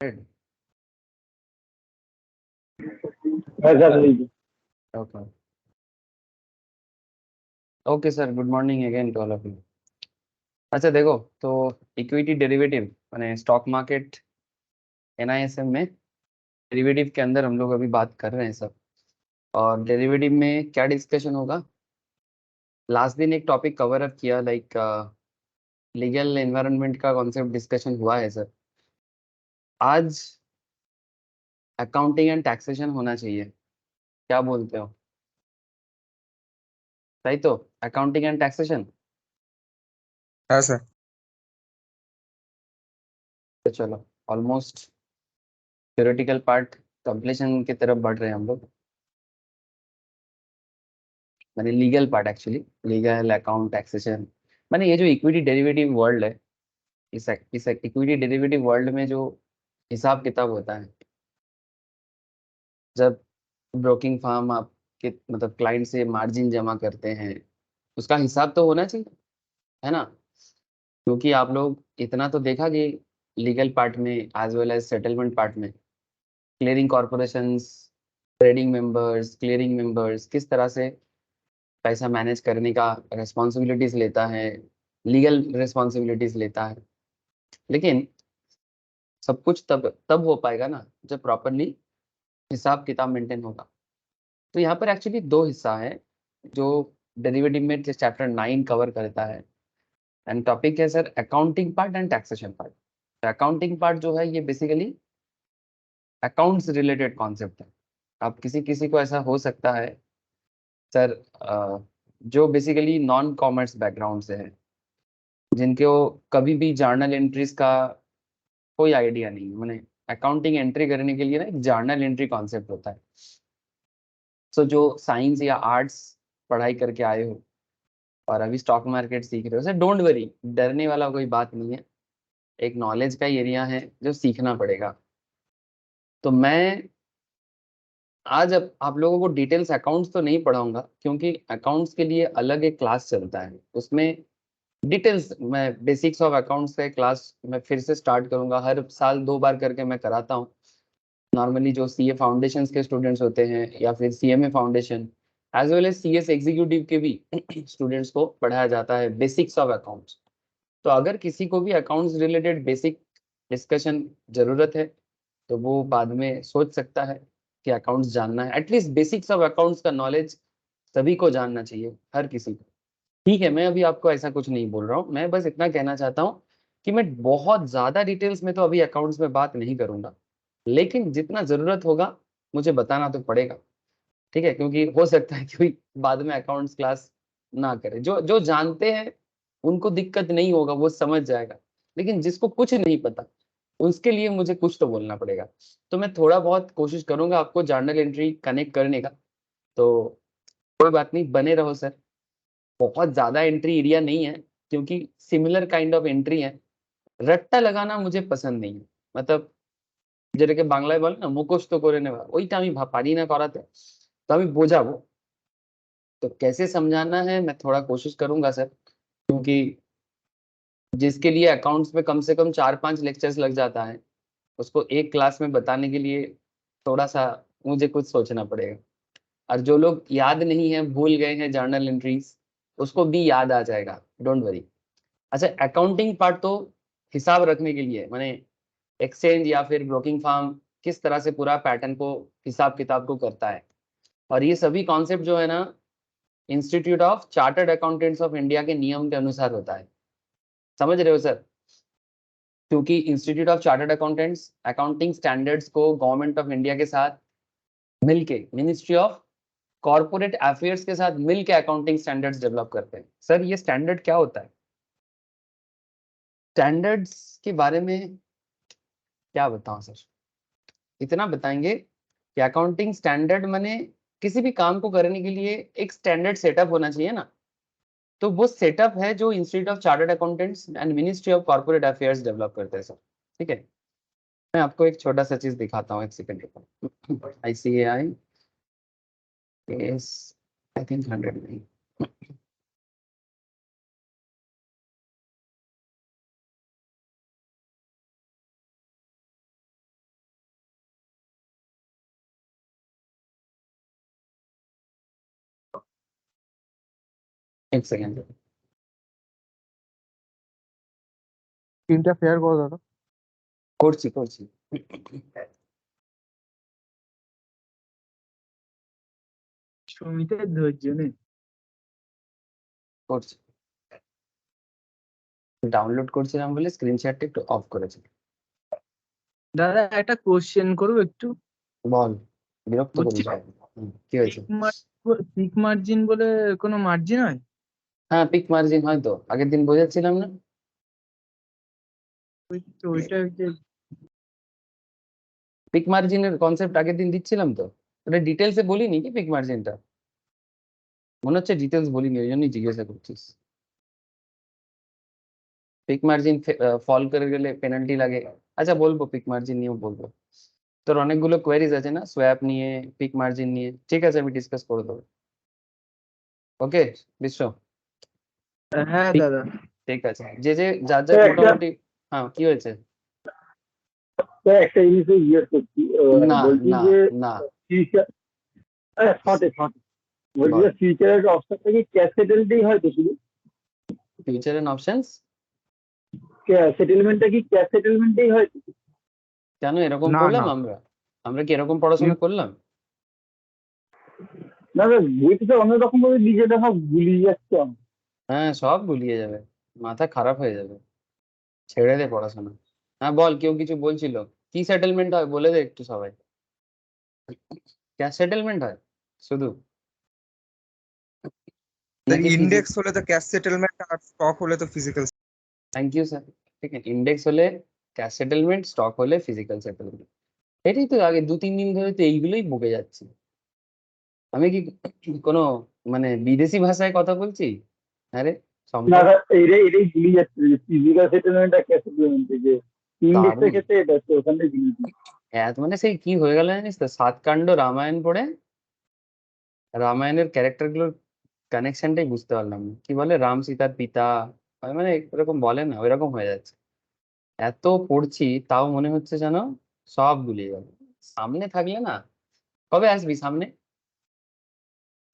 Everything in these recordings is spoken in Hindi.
Okay. Okay, sir. Good morning again to all of you. अच्छा देखो, तो इक्विटी डेरिवेटिव माने स्टॉक मार्केट एनआईएसएम में डेरिवेटिव के अंदर हम लोग अभी बात कर रहे हैं सब। और डेरिवेटिव में क्या डिस्कशन होगा? लास्ट दिन एक टॉपिक कवर अप किया, लाइक लीगल एनवायरनमेंट का कॉन्सेप्ट डिस्कशन हुआ है सर। आज अकाउंटिंग एंड टैक्सेशन होना चाहिए, क्या बोलते हो? सही तो, अकाउंटिंग एंड टैक्सेशन। हाँ सर। तो चलो, ऑलमोस्ट थ्योरेटिकल पार्ट कंप्लीशन की तरफ बढ़ रहे हैं हम लोग। माने legal part, actually legal account taxation. माने ये जो इक्विटी डेरिवेटिव वर्ल्ड है, इस इक्विटी डेरिवेटिव वर्ल्ड में जो हिसाब किताब होता है, जब ब्रोकिंग फर्म आपके मतलब क्लाइंट से मार्जिन जमा करते हैं, उसका हिसाब तो होना चाहिए, है ना? क्योंकि आप लोग इतना तो देखा कि लीगल पार्ट में as well as settlement part में clearing corporations, trading members, clearing members किस तरह से पैसा मैनेज करने का रिस्पॉन्सिबिलिटीज लेता है, लीगल रिस्पॉन्सिबिलिटीज लेता है। लेकिन सब कुछ तब तब हो पाएगा ना जब प्रॉपरली हिसाब किताब मेंटेन होगा। तो यहाँ पर एक्चुअली दो हिस्सा है जो डेरिवेटिव में चैप्टर 9 कवर करता है। एंड टॉपिक है sir accounting part and taxation part. Accounting part जो है ये बेसिकली अकाउंट्स रिलेटेड कॉन्सेप्ट है। अब किसी किसी को ऐसा हो सकता है सर, जो बेसिकली नॉन कॉमर्स बैकग्राउंड से है, जिनको कभी भी जर्नल एंट्रीज का कोई आइडिया नहीं है। मैंने अकाउंटिंग एंट्री करने के लिए ना एक जर्नल एंट्री कॉन्सेप्ट होता है। सो जो साइंस या आर्ट्स पढ़ाई करके आए हो और अभी स्टॉक मार्केट सीख रहे हो सर, डोंट वरी, डरने वाला कोई बात नहीं है। एक नॉलेज का एरिया है जो सीखना पड़ेगा। तो मैं आज अब आप लोगों को डिटेल्स अकाउंट्स तो नहीं पढ़ाऊंगा, क्योंकि अकाउंट्स के लिए अलग एक क्लास चलता है, उसमें डिटेल्स मैं बेसिक्स ऑफ अकाउंट्स का क्लास मैं फिर से स्टार्ट करूंगा। हर साल 2 बार करके मैं कराता हूँ। नॉर्मली जो सीए फाउंडेशन के स्टूडेंट्स होते हैं या फिर CMA foundation as well as CS executive के भी स्टूडेंट्स को पढ़ाया जाता है बेसिक्स ऑफ अकाउंट्स। तो अगर किसी को भी अकाउंट्स रिलेटेड बेसिक डिस्कशन जरूरत है तो वो बाद में सोच सकता है कि अकाउंट्स जानना है। एटलीस्ट बेसिक्स ऑफ अकाउंट्स का नॉलेज सभी को जानना चाहिए, हर किसी को। ठीक है, मैं अभी आपको ऐसा कुछ नहीं बोल रहा हूँ, मैं बस इतना कहना चाहता हूँ कि मैं बहुत ज्यादा डिटेल्स में तो अभी अकाउंट्स में बात नहीं करूंगा, लेकिन जितना जरूरत होगा मुझे बताना तो पड़ेगा। ठीक है, क्योंकि हो सकता है कोई बाद में अकाउंट्स क्लास ना करे। जो जो जानते हैं उनको दिक्कत नहीं होगा, वो समझ जाएगा। लेकिन जिसको कुछ नहीं पता उसके लिए मुझे कुछ तो बोलना पड़ेगा। तो मैं थोड़ा बहुत कोशिश करूंगा आपको जर्नल एंट्री कनेक्ट करने का। तो कोई बात नहीं, बने रहो सर। बहुत ज्यादा एंट्री एरिया नहीं है, क्योंकि सिमिलर काइंड ऑफ एंट्री है। रट्टा लगाना मुझे पसंद नहीं है। मतलब যেটাকে বাংলায় বলে না মুখস্থ করে নেওয়া, ওইটা আমি পারি না করাতে। तो আমি বোঝাবो, तो कैसे समझाना है मैं थोड़ा कोशिश करूंगा सर। क्योंकि जिसके लिए अकाउंट्स में कम से कम 4-5 लेक्चर्स लग जाता है, उसको एक क्लास में बताने के लिए थोड़ा सा मुझे कुछ सोचना पड़ेगा। और जो लोग याद नहीं है, भूल गए हैं जर्नल एंट्रीज, उसको भी याद आ जाएगा, डोंट वरी। अच्छा, अकाउंटिंग पार्ट तो हिसाब रखने के लिए, माने एक्सचेंज या फिर ब्रोकिंग फार्म किस तरह से पूरा पैटर्न को, हिसाब किताब को करता है। और ये सभी कॉन्सेप्ट जो है ना, institute of chartered accountants of India के नियम के अनुसार होता है। समझ रहे हो सर? क्योंकि institute of chartered accountants accounting standards को गवर्नमेंट ऑफ इंडिया के साथ मिलके, मिनिस्ट्री ऑफ कॉर्पोरेट अफेयर्स के साथ मिलके अकाउंटिंग स्टैंडर्ड्स डेवलप करते हैं। सर ये स्टैंडर्ड क्या होता है? स्टैंडर्ड्स के बारे में क्या बताऊं सर? इतना बताएंगे कि अकाउंटिंग स्टैंडर्ड माने किसी भी काम को करने के लिए एक स्टैंडर्ड सेटअप होना चाहिए ना। तो वो सेटअप है जो institute of chartered accountants and ministry of corporate affairs develop करते हैं सर। ठीक है, मैं आपको एक छोटा सा चीज दिखाता हूँ, एक सेकंड रुको। ICAI is I think 100 नहीं। एक सेकेंड। স্ক্রিনটা শেয়ার করো দাদা। করছি করছি। সুমিতের ধৈর্য নেই। করছি, ডাউনলোড করছিলাম বলে স্ক্রিন শেয়ারটা একটু অফ করেছি। দাদা একটা কোশ্চেন করবো একটু? বল, বিরক্ত বুঝছি। করিস। কি হয়েছে? পিক মার্জিন বলে কোনো মার্জিন হয়? হ্যাঁ, পিক মার্জিন হয় তো, আগের দিন বোঝাচ্ছিলাম না? তো ওইটা যে পিক মার্জিনের কনসেপ্ট আগের দিন দিচ্ছিলাম তো, ওটা ডিটেলসে বলিনি কি পিক মার্জিনটা? মনে হচ্ছে ডিটেলস বলিনি, ওই জন্যই জিজ্ঞাসা করছিস। পিক মার্জিন ফল করে গেলে পেনাল্টি লাগে। আচ্ছা বলবো, পিক মার্জিন নিয়েও বলবো। তোর অনেকগুলো কোয়েরিজ আছে না, সোয়াপ নিয়ে, পিক মার্জিন নিয়ে, ঠিক আছে আমি ডিসকাস করে দেবো। ওকে বিশ্ব, হ্যাঁ ঠিক দাদা। ঠিক আছে। যে যে যার যার মোটামুটি। হ্যাঁ কি হয়েছে? একটা জিনিসে জিজ্ঞেস করছি, না বলছি না যে না, ফিউচার, সঠিক সঠিক, বলছি বল। যে ফিউচারের অপশনটা কি ক্যাশ সেটেলমেন্টই হয় তো শুধু? ফিউচার এন্ড অপশনস সেটেলমেন্টটা কি ক্যাশ সেটেলমেন্টেই হয় তো? কেন এরকম না করলাম না আমরা? আমরা কি এরকম পড়াশোনা করলাম? না না, বইতে অন্যরকম ভাবে নিজেটা সব গুলিয়ে যাচ্ছে আমার। হ্যাঁ সব গুলিয়ে যাবে, মাথা খারাপ হয়ে যাবে, ছেড়ে দে পড়াশোনা। হ্যাঁ বল, কেউ কিছু বলছিল। কি সেটেলমেন্ট হয় বলে দে একটু সবাই। ক্যাশ সেটেলমেন্ট হয় শুধু, নাকি ইন্ডেক্স হলে তো ক্যাশ সেটেলমেন্ট আর স্টক হলে তো ফিজিক্যাল। Thank you sir. ঠিক আছে, ইন্ডেক্স হলে ক্যাশ সেটেলমেন্ট, স্টক হলে ফিজিক্যাল সেটেলমেন্ট। এটাই তো আগে 2-3 দিন ধরে তো এইগুলোই বকে যাচ্ছি। আমি কি কোনো মানে বিদেশি ভাষায় কথা বলছি? আরে না সম্ভব। না, এটাই গুলিয়ে যাচ্ছে যে ফিজিক্যাল সেটেলমেন্ট আর ক্যাশ সেটেলমেন্ট, যে ইন্ডেক্সের দারুণ। ক্ষেত্রে এটা হচ্ছে, ওখানে গুলিয়ে দিচ্ছে। মানে সেই কি হয়ে গেল জানিস তো, 7 কাণ্ড রামায়ণ পড়ে রামায়ণের ক্যারেক্টার গুলোর কানেকশনটাই বুঝতে পারলাম না। কি বলে রাম সীতার পিতা, মানে এরকম বলে না, ওইরকম হয়ে যাচ্ছে। এত পড়ছি তাও মনে হচ্ছে যেন সব গুলিয়ে গেল। সামনে থাকলে না, কবে আসবি সামনে?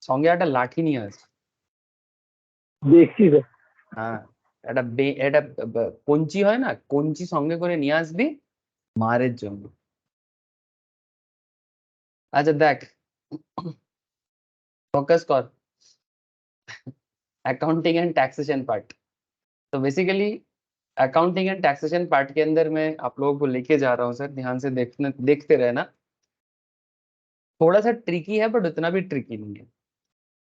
সঙ্গে একটা লাঠি নিয়ে আস। দেখছি তো। হ্যাঁ, একটা কঞ্চি হয় না, কঞ্চি সঙ্গে করে নিয়ে আসবি মারের জন্য। আচ্ছা দেখ, फोकस कर अकाउंटिंग एंड टैक्सेशन पार्ट। तो basically accounting and taxation part के अंदर मैं आप लोगों को लेके जा रहा हूँ सर, ध्यान से देखते रहना। थोड़ा सा ट्रिकी है बट उतना भी ट्रिकी नहीं है।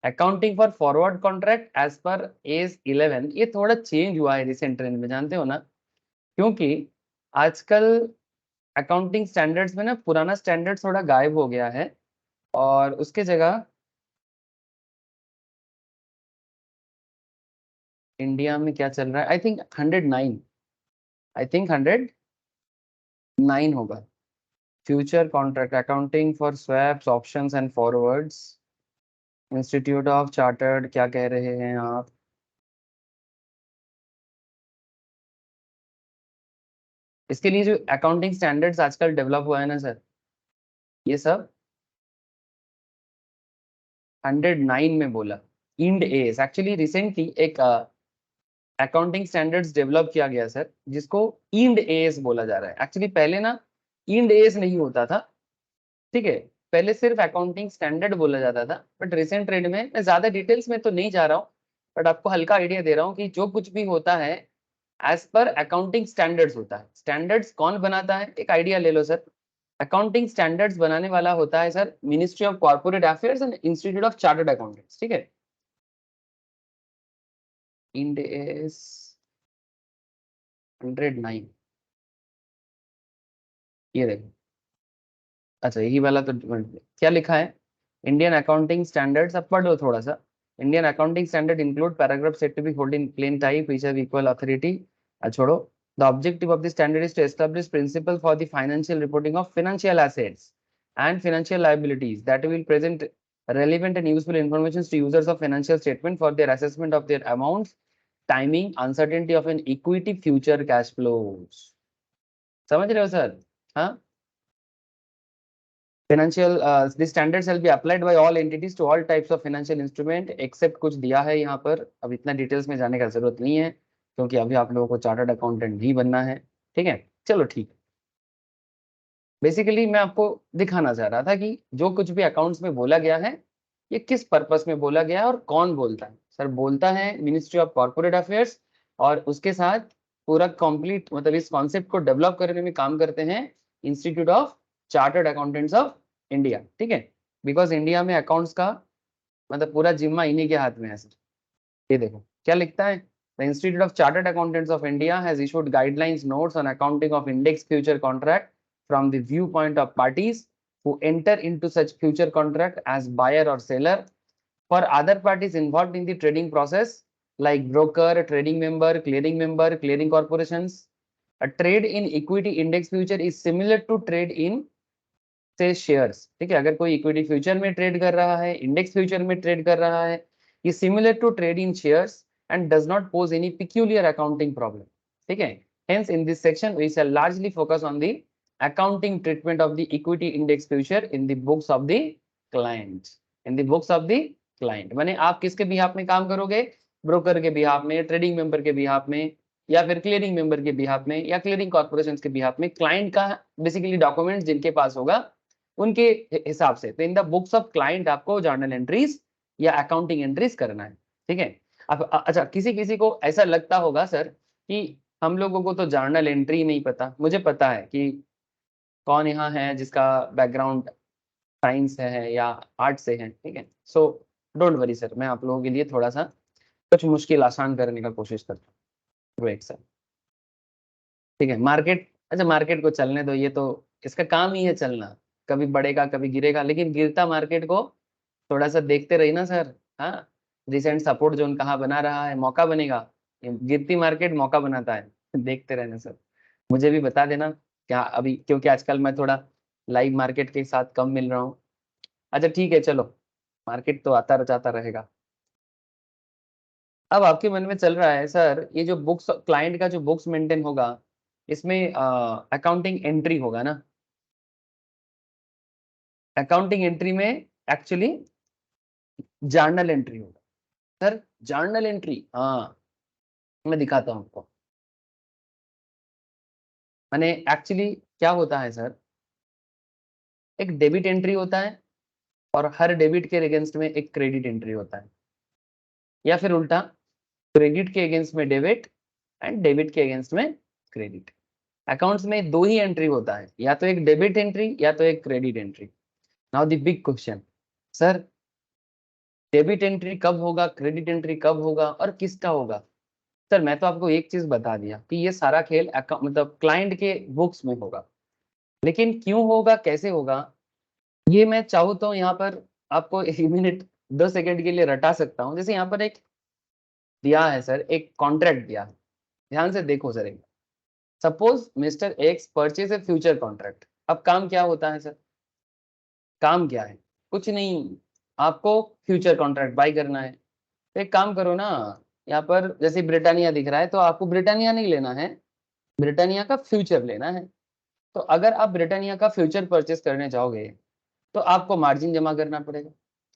Accounting for forward contract as per AS 11, ये थोड़ा चेंज हुआ है रिसेंट ट्रेंड में, जानते हो ना? क्योंकि आजकल अकाउंटिंग स्टैंडर्ड्स में ना पुराना स्टैंडर्ड थोड़ा गायब हो गया है, और उसके जगह इंडिया में क्या चल रहा है, आई थिंक 109, आई थिंक 109 होगा। Future contract accounting for swaps options and forwards, institute of chartered, क्या कह रहे हैं आप? इसके लिए जो अकाउंटिंग स्टैंडर्ड्स आजकल डेवलप हुआ है ना सर, ये सब 109 में बोला। इंड एस एक्चुअली रिसेंटली एक अकाउंटिंग स्टैंडर्ड्स डेवलप किया गया सर, जिसको इंड एस बोला जा रहा है। एक्चुअली पहले ना इंड एस नहीं होता था, ठीक है? पहले सिर्फ अकाउंटिंग स्टैंडर्ड बोला जाता था, बट रिसेंट ट्रेंड में, मैं ज्यादा डिटेल्स में तो नहीं जा रहा हूँ, बट आपको हल्का आइडिया दे रहा हूँ कि जो कुछ भी होता है एज पर अकाउंटिंग स्टैंडर्ड्स होता है। स्टैंडर्ड्स कौन बनाता है, एक आइडिया ले लो सर। अकाउंटिंग स्टैंडर्ड्स बनाने वाला होता है sir ministry of corporate affairs and institute of chartered accountants, ठीक है? इंड एस 109, ये देखो। अच्छा यही वाला तो क्या लिखा है, इंडियन अकाउंटिंग स्टैंडर्ड्स, अब पढ़ लो थोड़ा सा। Indian accounting standard include paragraph set to be hold in plain type each have equal authority. छोड़ो। The objective of the standard is to establish principle for the financial reporting of financial assets and financial liabilities that will present relevant and useful information to users of financial statement for their assessment of their amounts, timing, uncertainty of an equity, future cash flows। समझ रहे हो सर? हाँ financial this standard shall be applied by all entities to all types of financial instrument except कुछ दिया है यहाँ पर, अब इतना डिटेल्स में जाने का जरूरत नहीं है क्योंकि अभी आप लोगों को चार्टर्ड अकाउंटेंट भी बनना है, ठीक है। चलो ठीक है, बेसिकली मैं आपको दिखाना चाह रहा था कि जो कुछ भी अकाउंट्स में बोला गया है ये किस पर्पस में बोला गया है और कौन बोलता है। सर बोलता है मिनिस्ट्री ऑफ कॉर्पोरेट अफेयर्स, और उसके साथ पूरा कंप्लीट मतलब इस कॉन्सेप्ट को डेवलप करने में काम करते हैं institute of chartered accountants of India, ठीक है। बिकॉज इंडिया में अकाउंट्स का मतलब पूरा जिम्मा इन्हीं के हाथ में है सर। ये देखो क्या लिखता है, the institute of chartered accountants of India has issued guidelines notes on accounting of index future contract from the viewpoint of parties who enter into such future contract as buyer or seller. For other parties involved in the trading process like broker, trading member, clearing corporations, a trade in equity index future is similar to trade in say shares, ठीक है। अगर कोई इक्विटी फ्यूचर में ट्रेड कर रहा है, इंडेक्स फ्यूचर में ट्रेड कर रहा है, ये similar to trade in shares and does not pose any peculiar accounting problem, ठीक है। Hence in this section we shall largely focus on the accounting treatment of the equity index future in the books of the client, in the books of the client। माने आप किसके बिहाफ में काम करोगे, ब्रोकर के बिहाफ में, ट्रेडिंग मेंबर के बिहाफ में, या फिर क्लियरिंग मेंबर के बिहाफ में, या क्लियरिंग कॉर्पोरेशंस के बिहाफ में। क्लाइंट का बेसिकली डॉक्यूमेंट जिनके पास होगा उनके हिसाब से। तो in the books of client आपको जर्नल एंट्रीज या अकाउंटिंग एंट्रीज करना है, ठीक है। अब अच्छा, किसी किसी को ऐसा लगता होगा सर कि हम लोगों को तो जर्नल एंट्री नहीं पता। मुझे पता है कि कौन यहाँ है जिसका बैकग्राउंड साइंस है या आर्ट से है, ठीक है। सो डोंट वरी सर, मैं आप लोगों के लिए थोड़ा सा कुछ मुश्किल आसान करने का कोशिश करता हूँ। वेट सर, ठीक है। मार्केट, अच्छा मार्केट को चलने दो, ये तो इसका काम ही है चलना, कभी बढ़ेगा कभी गिरेगा, लेकिन गिरता मार्केट को थोड़ा सा देखते रही ना सर। हाँ, रिसेंट सपोर्ट जोन कहाँ बना रहा है, मौका बनेगा। गिरती मार्केट मौका बनाता है, देखते रहना सर। मुझे भी बता देना क्या अभी, क्योंकि आजकल मैं थोड़ा लाइव मार्केट के साथ कम मिल रहा हूँ। अच्छा ठीक है, चलो मार्केट तो आता जाता रहेगा। अब आपके मन में चल रहा है सर ये जो बुक्स क्लाइंट का जो बुक्स मेंटेन होगा इसमें अकाउंटिंग एंट्री होगा ना। अकाउंटिंग एंट्री में एक्चुअली जर्नल एंट्री होगा सर। जर्नल एंट्री, हाँ मैं दिखाता हूँ आपको। मैंने एक्चुअली क्या होता है सर, एक डेबिट एंट्री होता है और हर डेबिट के अगेंस्ट में एक क्रेडिट एंट्री होता है, या फिर उल्टा क्रेडिट के अगेंस्ट में डेबिट एंड डेबिट के अगेंस्ट में क्रेडिट। अकाउंट्स में दो ही एंट्री होता है, या तो एक डेबिट एंट्री या तो एक credit entry. Now the big question, sir debit entry कब होगा, क्रेडिट एंट्री कब होगा और किसका होगा। सर मैं तो आपको एक चीज बता दिया कि ये सारा खेल मतलब क्लाइंट के बुक्स में होगा, लेकिन क्यों होगा कैसे होगा ये मैं चाहूँ तो यहाँ पर आपको 1 मिनट 2 सेकंड के लिए रटा सकता हूँ। जैसे यहाँ पर एक दिया है सर, एक कॉन्ट्रैक्ट दिया है, ध्यान से देखो सर। एक suppose mister x purchase a future contract. अब काम क्या होता है सर, काम क्या है, कुछ नहीं, आपको फ्यूचर कॉन्ट्रैक्ट बाय करना है। तो एक काम करो ना, यहाँ पर जैसे ब्रिटानिया दिख रहा है तो आपको ब्रिटानिया नहीं लेना है, ब्रिटानिया का फ्यूचर लेना है। तो अगर आप ब्रिटानिया का फ्यूचर परचेस करने जाओगे तो आपको मार्जिन जमा करना पड़ेगा,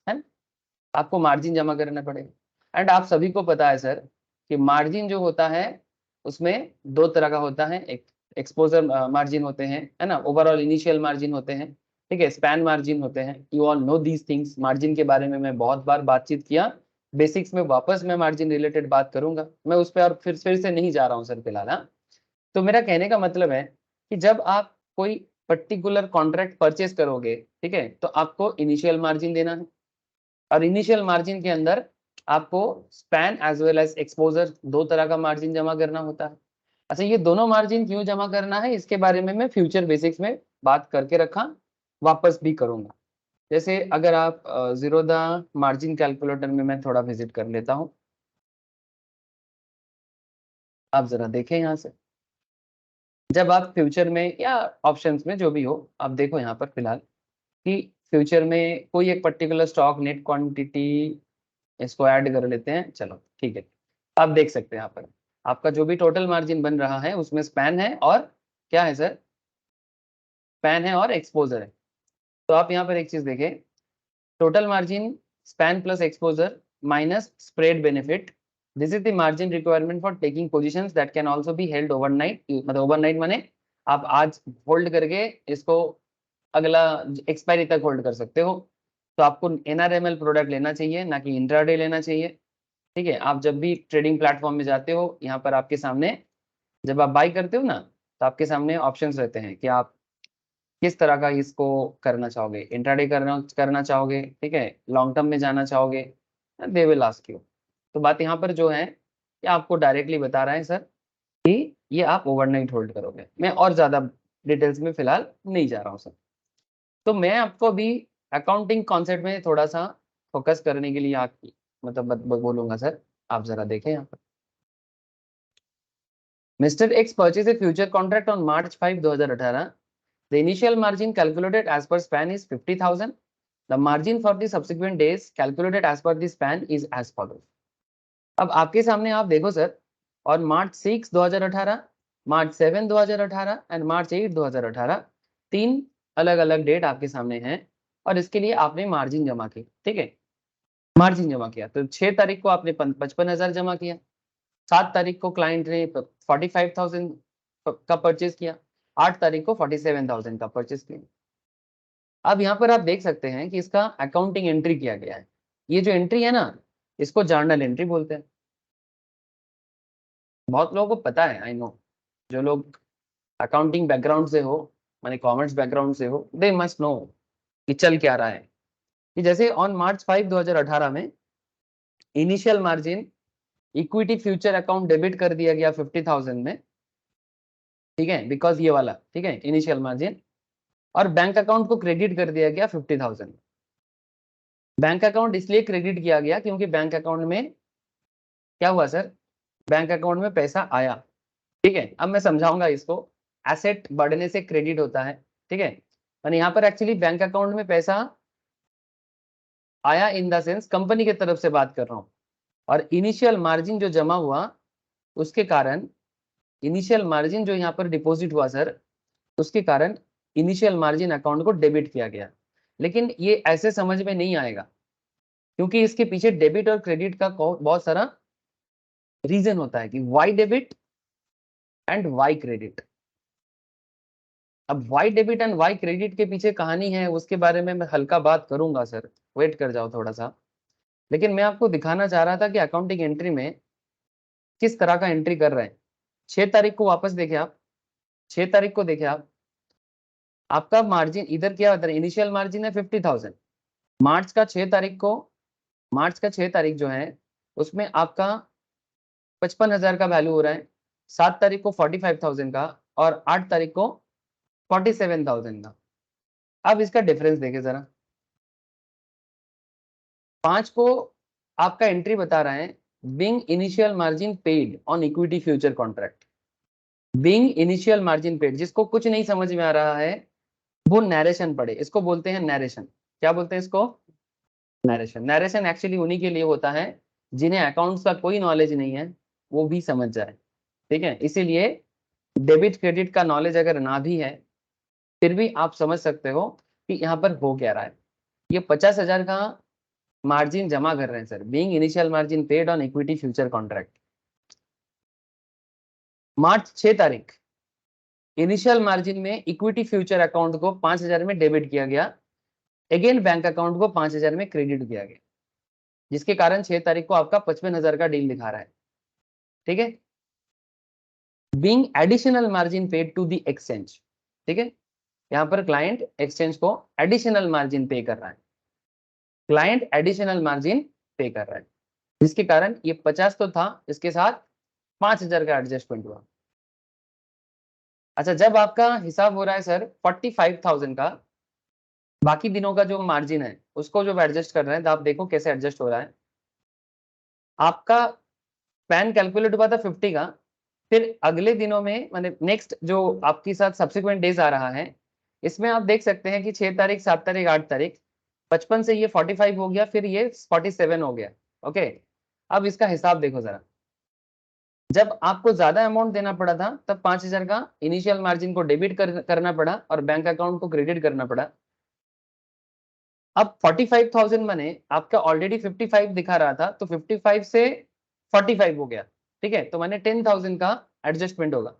है ना? आपको मार्जिन जमा करना पड़ेगा। एंड आप सभी को पता है सर कि मार्जिन जो होता है उसमें दो तरह का होता है, एक एक्सपोजर मार्जिन होते हैं, है ना, ओवरऑल इनिशियल मार्जिन होते हैं, ठीक है, स्पैन मार्जिन होते हैं। You all know these things. Margin के बारे में मैं बहुत बार बातचीत किया, बेसिक्स में वापस मैं मार्जिन रिलेटेड बात करूंगा, मैं उस पर और फिर से नहीं जा रहा हूँ सर फिलहाल। हाँ, तो मेरा कहने का मतलब है कि जब आप कोई पर्टिकुलर कॉन्ट्रैक्ट परचेस करोगे, ठीक है, तो आपको इनिशियल मार्जिन देना है, और इनिशियल मार्जिन के अंदर आपको span as well as exposure दो तरह का मार्जिन जमा करना होता है। अच्छा, ये दोनों मार्जिन क्यों जमा करना है इसके बारे में मैं फ्यूचर बेसिक्स में बात करके रखा, वापस भी करूंगा। जैसे अगर आप जीरोधा मार्जिन कैलकुलेटर में मैं थोड़ा विजिट कर लेता हूं, आप जरा देखें यहाँ से। जब आप फ्यूचर में या ऑप्शंस में जो भी हो, आप देखो यहाँ पर फिलहाल कि फ्यूचर में कोई एक पर्टिकुलर स्टॉक नेट क्वांटिटी, इसको ऐड कर लेते हैं, चलो ठीक है। आप देख सकते हैं यहाँ पर आपका जो भी टोटल मार्जिन बन रहा है उसमें स्पैन है और क्या है सर, स्पैन है और एक्सपोजर है। तो आप यहाँ पर एक चीज देखें, total margin span plus exposure minus spread benefit, this is the margin requirement for taking positions that can also be held overnight. मतलब ओवरनाइट माने आप आज होल्ड करके इसको अगला एक्सपायरी तक होल्ड कर सकते हो। तो आपको एनआरएमएल प्रोडक्ट लेना चाहिए, ना कि इंट्राडे लेना चाहिए। ठीक है, आप जब भी ट्रेडिंग प्लेटफॉर्म में जाते हो, यहाँ पर आपके सामने जब आप बाई करते हो ना, तो आपके सामने ऑप्शंस रहते हैं कि आप किस तरह का इसको करना चाहोगे, इंट्राडे करना चाहोगे, ठीक है, लॉन्ग टर्म में जाना चाहोगे, दे विल आस्क यू। तो बात यहाँ पर जो है, ये आपको डायरेक्टली बता रहा है सर कि ये आप ओवरनाइट होल्ड करोगे। मैं और ज्यादा डिटेल्स में फिलहाल नहीं जा रहा हूँ सर। तो मैं आपको अभी अकाउंटिंग कॉन्सेप्ट में थोड़ा सा फोकस करने के लिए आप मतलब बोलूंगा सर। आप जरा देखें यहाँ पर, mister x purchase a future contract on March 5, 2018। The initial margin calculated as per span is 50,000. The margin for the subsequent days calculated as per the span is as follows. अब आपके सामने आप देखो सर, और March 6, 2018, March 7, 2018 एंड March 8, 2018 तीन अलग अलग डेट आपके सामने हैं, और इसके लिए आपने मार्जिन जमा की। ठीक है, मार्जिन जमा किया तो 6 तारीख को आपने 55,000 जमा किया, 7 तारीख को क्लाइंट ने 45,000 का परचेज किया, 8 तारीख को 47,000 का परचेज किया। अब यहाँ पर आप देख सकते हैं कि इसका अकाउंटिंग एंट्री किया गया है। ये जो एंट्री है ना, इसको जर्नल एंट्री बोलते हैं। बहुत लोगों को पता है, आई नो, जो लोग अकाउंटिंग बैकग्राउंड से हो, माने कॉमर्स बैकग्राउंड से हो, दे मस्ट नो कि चल क्या रहा है। कि जैसे ऑन March 5, 2018 में initial margin equity future account debit कर दिया गया 50,000 में, ठीक है, बिकॉज ये वाला, ठीक है, इनिशियल मार्जिन, और बैंक अकाउंट को क्रेडिट कर दिया गया 50,000। बैंक अकाउंट इसलिए क्रेडिट किया गया क्योंकि बैंक अकाउंट में क्या हुआ सर, बैंक अकाउंट में पैसा आया। ठीक है, अब मैं समझाऊंगा इसको। एसेट बढ़ने से क्रेडिट होता है, ठीक है, यानी यहाँ पर एक्चुअली बैंक अकाउंट में पैसा आया इन द सेंस कंपनी की तरफ से बात कर रहा हूँ, और इनिशियल मार्जिन जो जमा हुआ उसके कारण, इनिशियल मार्जिन जो यहाँ पर डिपॉजिट हुआ सर, उसके कारण इनिशियल मार्जिन अकाउंट को डेबिट किया गया। लेकिन ये ऐसे समझ में नहीं आएगा क्योंकि इसके पीछे डेबिट और क्रेडिट का बहुत सारा रीजन होता है कि why debit and why credit. अब why debit and why credit के पीछे कहानी है, उसके बारे में मैं हल्का बात करूंगा सर, वेट कर जाओ थोड़ा सा। लेकिन मैं आपको दिखाना चाह रहा था कि अकाउंटिंग एंट्री में किस तरह का एंट्री कर रहे हैं। 6 तारीख को वापस देखे आप, 6 तारीख को देखे आप, आपका मार्जिन इधर क्या होता है, इनिशियल मार्जिन है 50,000। मार्च का 6 तारीख को, मार्च का 6 तारीख जो है उसमें आपका 55,000 का वैल्यू हो रहा है, 7 तारीख को 45,000 का, और 8 तारीख को 47,000 का। अब इसका डिफरेंस देखे जरा, 5 को आपका एंट्री बता रहा है being initial margin paid on equity future contract. Being initial margin paid, जिसको कुछ नहीं समझ में आ रहा है वो नैरेशन पढ़े, इसको बोलते हैं नैरेशन। क्या बोलते हैं इसको, नैरेशन। नैरेशन एक्चुअली उन्हीं के लिए होता है जिन्हें अकाउंट्स का कोई नॉलेज नहीं है, वो भी समझ जाए। ठीक है, इसीलिए डेबिट क्रेडिट का नॉलेज अगर ना भी है फिर भी आप समझ सकते हो कि यहाँ पर हो क्या रहा है। ये 50,000 का मार्जिन जमा कर रहे हैं sir, being initial margin paid on equity future contract. March 6 तारीख इनिशियल मार्जिन में इक्विटी फ्यूचर अकाउंट को 5,000 में डेबिट किया गया, अगेन बैंक अकाउंट को 5,000 में क्रेडिट किया गया, जिसके कारण 6 तारीख को आपका 55,000 का डील दिखा रहा है। ठीक है, being additional margin paid to the exchange. ठीक है, यहाँ पर क्लाइंट एक्सचेंज को एडिशनल मार्जिन पे कर रहा है, क्लाइंट एडिशनल मार्जिन पे कर रहा है, जिसके कारण ये 50 तो था, इसके साथ 5,000 का एडजस्टमेंट हुआ। अच्छा, जब आपका हिसाब हो रहा है सर 45,000 का, बाकी दिनों का जो मार्जिन है उसको जब एडजस्ट कर रहे हैं तो आप देखो कैसे एडजस्ट हो रहा है। आपका पैन कैलकुलेट हुआ था 50 का, फिर अगले दिनों में माने नेक्स्ट जो आपके साथ सब्सिक्वेंट डेज आ रहा है, इसमें आप देख सकते हैं कि 6 तारीख, 7 तारीख, 8 तारीख, 55 से ये 45 हो गया, फिर ये 47 हो गया। ओके, अब इसका हिसाब देखो जरा, जब आपको ज्यादा अमाउंट देना पड़ा था तब 5,000 का इनिशियल मार्जिन को डेबिट करना पड़ा और बैंक अकाउंट को क्रेडिट करना पड़ा। अब 45,000 माने आपका ऑलरेडी 55 दिखा रहा था, तो 55 से 45 हो गया, ठीक है, तो मैंने 10,000 का एडजस्टमेंट होगा।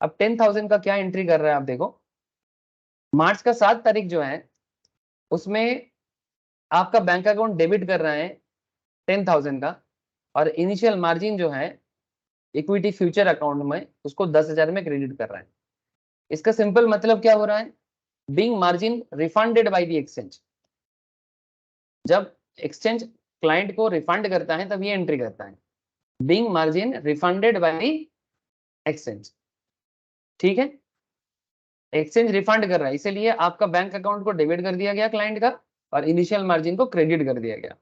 अब 10,000 का क्या एंट्री कर रहा है आप देखो, मार्च का 7 तारीख जो है उसमें आपका बैंक अकाउंट डेबिट कर रहा है 10,000 का, और इनिशियल मार्जिन जो है इक्विटी फ्यूचर अकाउंट में उसको 10,000 में क्रेडिट कर रहा है। इसका सिंपल मतलब क्या हो रहा है, being margin refunded by the exchange. जब एक्सचेंज क्लाइंट को रिफंड करता है तब ये एंट्री करता है, being margin refunded by exchange, ठीक है। एक्सचेंज रिफंड कर रहा है, इसीलिए आपका बैंक अकाउंट को डेबिट कर दिया गया क्लाइंट का, और इनिशियल मार्जिन को क्रेडिट कर दिया गया।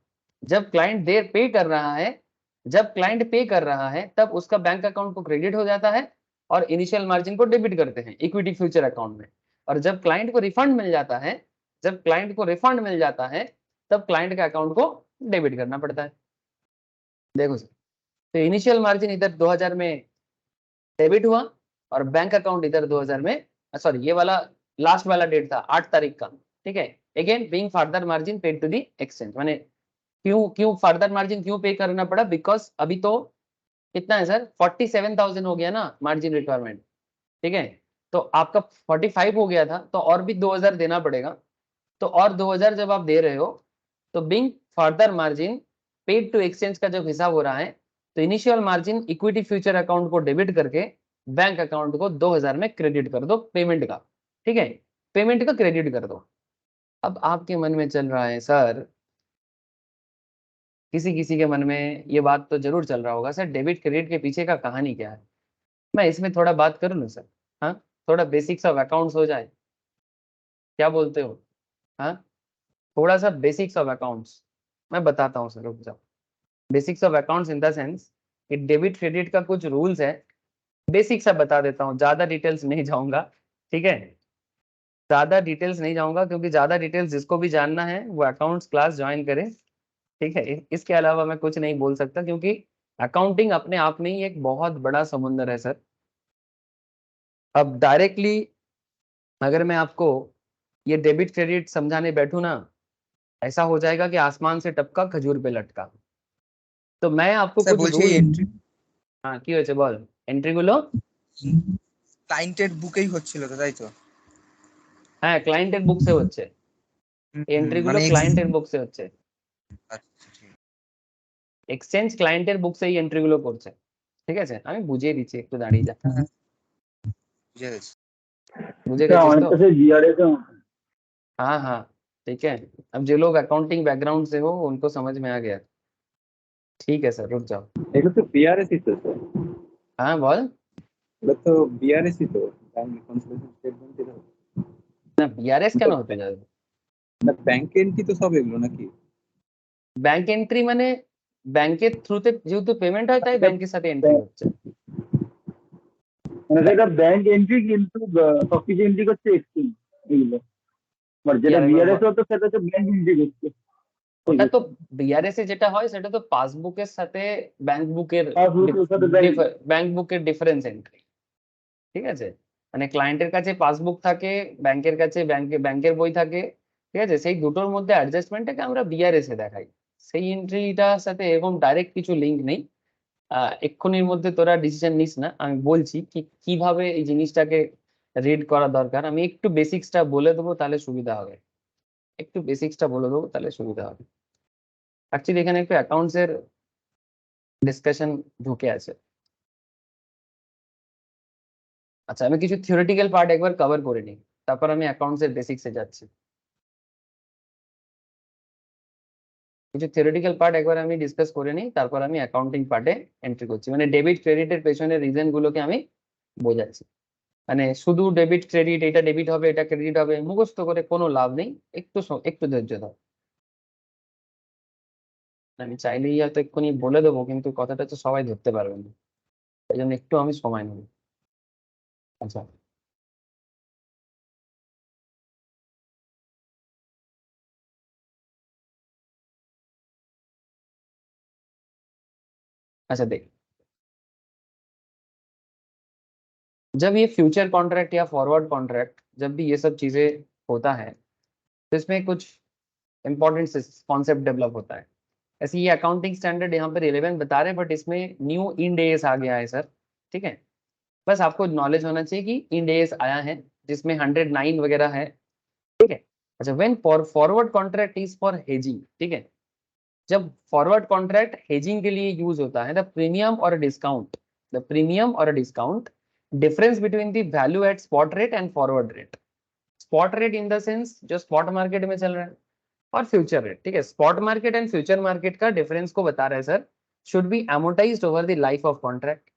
जब क्लाइंट देर पे कर रहा है, जब क्लाइंट पे कर रहा है तब उसका बैंक अकाउंट को क्रेडिट हो जाता है और इनिशियल मार्जिन को डेबिट करते हैं इक्विटी फ्यूचर अकाउंट में। और जब क्लाइंट को रिफंड मिल जाता है, जब क्लाइंट को रिफंड मिल जाता है तब क्लाइंट के अकाउंट को डेबिट करना पड़ता है। देखो सर, तो इनिशियल मार्जिन इधर 2000 में डेबिट हुआ और बैंक अकाउंट इधर 2000 में, सॉरी ये वाला लास्ट वाला डेट था 8 तारीख का, ठीक है। Again being further margin paid to the exchange, माने क्यों क्यों फर्दर मार्जिन क्यों पे करना पड़ा, बिकॉज अभी तो कितना है सर 47,000 हो गया ना मार्जिन रिक्वायरमेंट, ठीक है। तो आपका 45 हो गया था तो और भी 2000 देना पड़ेगा, तो और 2000 जब आप दे रहे हो तो being further margin paid to exchange का जब हिसाब हो रहा है तो initial margin equity future account को डेबिट करके बैंक अकाउंट को 2000 में क्रेडिट कर दो पेमेंट का, ठीक है, पेमेंट का क्रेडिट कर दो। अब आपके मन में चल रहा है सर, किसी किसी के मन में ये बात तो जरूर चल रहा होगा सर, डेबिट क्रेडिट के पीछे का कहानी क्या है। मैं इसमें थोड़ा बात करूँ ना सर, हाँ, थोड़ा बेसिक्स ऑफ अकाउंट्स हो जाए, क्या बोलते हो, हाँ, थोड़ा सा बेसिक्स ऑफ अकाउंट्स मैं बताता हूँ सर, रुक जाओ। Basics of accounts in the sense कि डेबिट क्रेडिट का कुछ रूल्स है, बेसिक सा बता देता हूँ, ज्यादा डिटेल्स नहीं जाऊंगा, ठीक है, ज्यादा डिटेल्स नहीं जाऊंगा, क्योंकि ज्यादा डिटेल्स जिसको भी जानना है वो अकाउंट्स क्लास ज्वाइन करे, ठीक है। इसके अलावा मैं कुछ नहीं बोल सकता, क्योंकि अकाउंटिंग अपने आप में ही एक बहुत बड़ा समुंदर है सर। अब डायरेक्टली अगर मैं आपको ये डेबिट क्रेडिट समझाने बैठूं ना, ऐसा हो जाएगा कि आसमान से टपका खजूर पे लटका। तो मैं आपको স্যার कुछ বলছি रूल, এই এন্ট্রি हाँ কি হয়েছে বল, এন্ট্রি গুলো, ক্লায়েন্টের বুকেই হচ্ছিল তো তাই তো হ্যাঁ ক্লায়েন্টের বুক সে হচ্ছে, এন্ট্রি গুলো মানে ক্লায়েন্টের বুক সে হচ্ছে, আচ্ছা ঠিক এক্সচেঞ্জ ক্লায়েন্টের বুক সেই এন্ট্রি গুলো করছে, ঠিক আছে। আমি বুঝিয়ে দিচ্ছি, একটু দাঁড়িয়ে যা, বুঝে গেছি বুঝে এটা গেছিস তো, অনেকটা সেই বিআরএস এর মতো। हाँ हाँ ठीक है। अब जो लोग अकाउंटिंग बैकग्राउंड से हो उनको समझ में आ गया, ठीक है सर रुक जाओ, এগুলো তো বিআরএসই তো স্যার, हाँ बोल, এগুলো তো বিআরএসই তো, ব্যাংক রিকনসিলিয়েশন স্টেটমেন্ট এর না বিআরএস কেন হতে যাবে, না ব্যাংক এন্ট্রি তো সব এগুলো নাকি? ব্যাংক এন্ট্রি মানে ব্যাংকের থ্রুতে যেহেতু পেমেন্ট হয় তাই ব্যাংকের সাথে এন্ট্রি হচ্ছে, মানে সেটা ব্যাংক এন্ট্রি, কিন্তু সবকিছু এন্ট্রি করছে এক্সচেঞ্জ এগুলো, মানে যেটা আরেকবার বিআরএস বল। হতো সেটা তো ব্যাংক এন্ট্রি করছে। ওটা তো বিআরএস এ যেটা হয় সেটা তো পাসবুকের সাথে ব্যাংক বুকের পাসবুকের সাথে ব্যাংক ব্যাংক বুকের ডিফারেন্স এন্ট্রি, ঠিক আছে। মানে ক্লায়েন্টের কাছে পাসবুক থাকে, ব্যাংকের কাছে ব্যাংকের বই থাকে, ঠিক আছে, সেই দুটোর মধ্যে অ্যাডজাস্টমেন্টটাকে আমরা বিআরএস এ দেখাই। সেই এন্ট্রিটার সাথে এরকম ডাইরেক্ট কিছু লিঙ্ক নেই। এক্ষুনির মধ্যে তোরা ডিসিশন নিস না, আমি বলছি কি কিভাবে এই জিনিসটাকে রিড করা দরকার। আমি একটু বেসিক্সটা বলে দেবো তাহলে সুবিধা হবে, একটু বেসিক্সটা বলে দেবো তাহলে সুবিধা হবে। অ্যাকচুয়ালি এখানে একটু অ্যাকাউন্টস এর ডিসকাশন ঢুকে আছে। আচ্ছা আমি কিছু থিওরিটিক্যাল পার্ট একবার কভার করে নিই, তারপর আমি অ্যাকাউন্টস এর বেসিক্সে যাচ্ছি। কিছু থিওরিটিক্যাল পার্ট একবার আমি ডিসকাস করে নিই, তারপর আমি অ্যাকাউন্টিং পার্টে এন্ট্রি করছি, মানে ডেবিট ক্রেডিটের পেছনে রিজন গুলোকে আমি বোঝাচ্ছি। মানে শুধু ডেবিট ক্রেডিট, এটা ডেবিট হবে এটা ক্রেডিট হবে মুখস্থ করে কোনো লাভ নেই, একটু ধৈর্য ধর। আমি চাইলেই হয়তো এক্ষুনি বলে দেবো, কিন্তু কথাটা তো সবাই ধরতে পারবে না, এই জন্য একটু আমি সময় নেব। আচ্ছা अच्छा देख, जब ये फ्यूचर कॉन्ट्रैक्ट या फॉरवर्ड कॉन्ट्रैक्ट, जब भी ये सब चीजें होता है तो इसमें कुछ इंपॉर्टेंट कॉन्सेप्ट डेवलप होता है। ऐसे ये अकाउंटिंग स्टैंडर्ड यहाँ पर 11 बता रहे हैं, बट इसमें न्यू इंड एएस आ गया है सर, ठीक है। बस आपको नॉलेज होना चाहिए कि इंड एएस आया है जिसमें 109 वगैरह है, ठीक है। अच्छा, when forward contract is for hedging, ठीक है, जब फॉरवर्ड कॉन्ट्रैक्ट हेजिंग के लिए यूज होता है, द प्रीमियम और discount difference between the value at spot rate and forward rate. Spot rate in the sense जो स्पॉट मार्केट में चल रहा है, और फ्यूचर रेट, ठीक है। Spot market and future market का डिफरेंस को बता रहे हैं sir, should be amortized over the life of contract.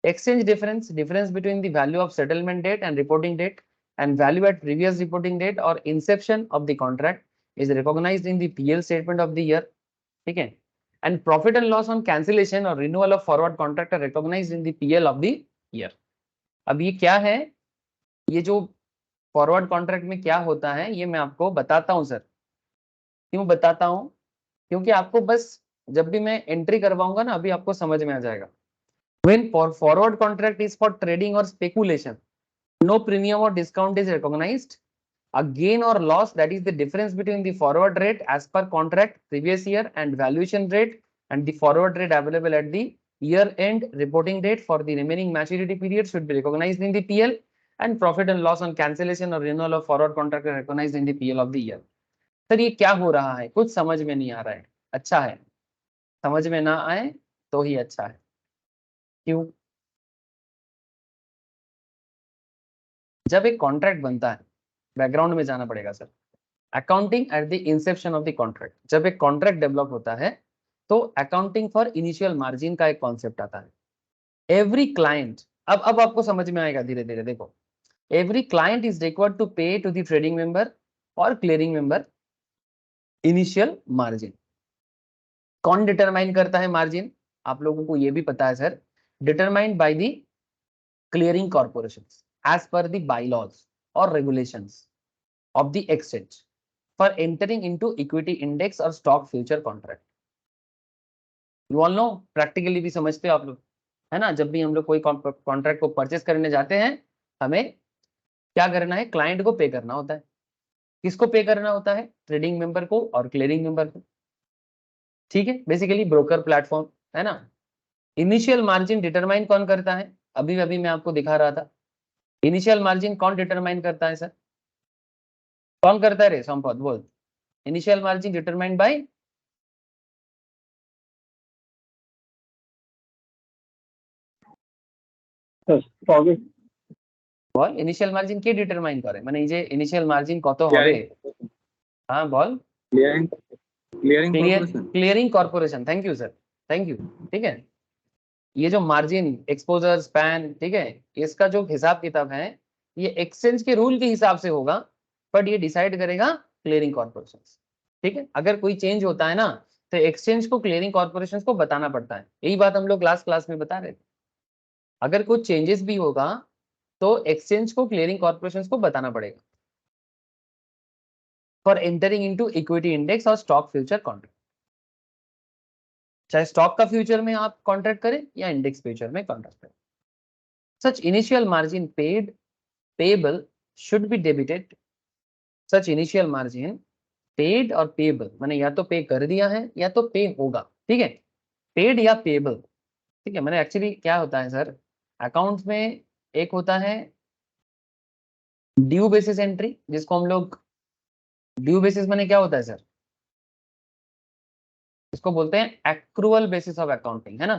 Exchange difference between the value of settlement date and reporting date and value at previous reporting date or inception of the contract is recognized in the PL statement of the year, ठीक है। And profit and loss on cancellation or renewal of forward contract are recognized in the PL of the year। अब ये क्या है, ये जो फॉरवर्ड कॉन्ट्रैक्ट में क्या होता है ये मैं आपको बताता हूँ सर। क्यों बताता हूँ? क्योंकि आपको बस जब भी मैं एंट्री करवाऊंगा ना, अभी आपको समझ में आ जाएगा। When forward contract is for trading or speculation, no premium or discount is recognized. A gain or loss, that is the difference between the forward rate as per contract previous year and valuation rate and the forward rate available at the year end reporting date for the remaining maturity period, should be recognized in the PL, and profit and loss on cancellation or renewal of forward contract are recognized in the PL of the year। Sir ये क्या हो रहा है, कुछ समझ में नहीं आ रहा है। अच्छा है, समझ में ना आए तो ही अच्छा है। क्यों? जब एक कॉन्ट्रैक्ट बनता है, बैकग्राउंड में जाना पड़ेगा sir. Accounting at the Inception of the contract, जब एक कॉन्ट्रैक्ट डेवलप होता है तो अकाउंटिंग फॉर इनिशियल मार्जिन का एक कॉन्सेप्ट आता है। एवरी क्लाइंट, अब आपको समझ में आएगा धीरे धीरे, देखो। Every client is required to pay to the trading member और क्लियरिंग मेंबर इनिशियल मार्जिन। कौन डिटरमाइन करता है मार्जिन? आप लोगों को ये भी पता है sir, determined by the clearing corporations as per the bylaws or regulations of the exchange for entering into equity index or stock future contract। You all know, practically भी समझते हो आप लोग, है ना। जब भी हम लोग कोई कॉन्ट्रैक्ट को परचेस करने जाते हैं, हमें क्या करना है, क्लाइंट को पे करना होता है। किसको पे करना होता है? ट्रेडिंग मेंबर को और क्लियरिंग मेंबर को, ठीक है। बेसिकली ब्रोकर प्लेटफॉर्म, है ना। इनिशियल मार्जिन डिटरमाइन कौन करता है? अभी अभी मैं आपको दिखा रहा था। इनिशियल मार्जिन कौन डिटरमाइन करता है सर? कौन करता है रे संपत, बोल। इनिशियल मार्जिन डिटरमाइंड बाय बोल। इनिशियल मार्जिन के डिटरमाइन करे, মানে এই যে ইনিশিয়াল মার্জিন কত হবে? হ্যাঁ বল। Clearing corporation, thank you sir, thank you, ठीक है। ये जो मार्जिन, एक्सपोजर, स्पैन, ठीक है, इसका जो हिसाब किताब है ये एक्सचेंज के रूल के हिसाब से होगा, बट ये डिसाइड करेगा क्लियरिंग कॉर्पोरेशन, ठीक है। अगर कोई चेंज होता है ना तो एक्सचेंज को क्लियरिंग कॉर्पोरेशन को बताना पड़ता है। यही बात हम लोग लास्ट क्लास में बता रहे थे। अगर कुछ चेंजेस भी होगा तो एक्सचेंज को क्लियरिंग कॉर्पोरेशन को बताना पड़ेगा for entering into equity index और स्टॉक फ्यूचर कॉन्ट्रैक्ट। चाहे स्टॉक का फ्यूचर में आप कॉन्ट्रैक्ट करें या इंडेक्स फ्यूचर में कॉन्ट्रैक्ट करें। Such initial margin paid payable should be debited. Such initial margin paid और पेबल, मैंने या तो पे कर दिया है या तो पे होगा, ठीक है। पेड या पेबल, ठीक है। मैंने एक्चुअली क्या होता है सर, अकाउंट्स में एक होता है ड्यू बेसिस एंट्री, जिसको हम लोग ड्यू बेसिस मैंने क्या होता है सर, इसको बोलते हैं एक्रूअल बेसिस ऑफ अकाउंटिंग, है ना।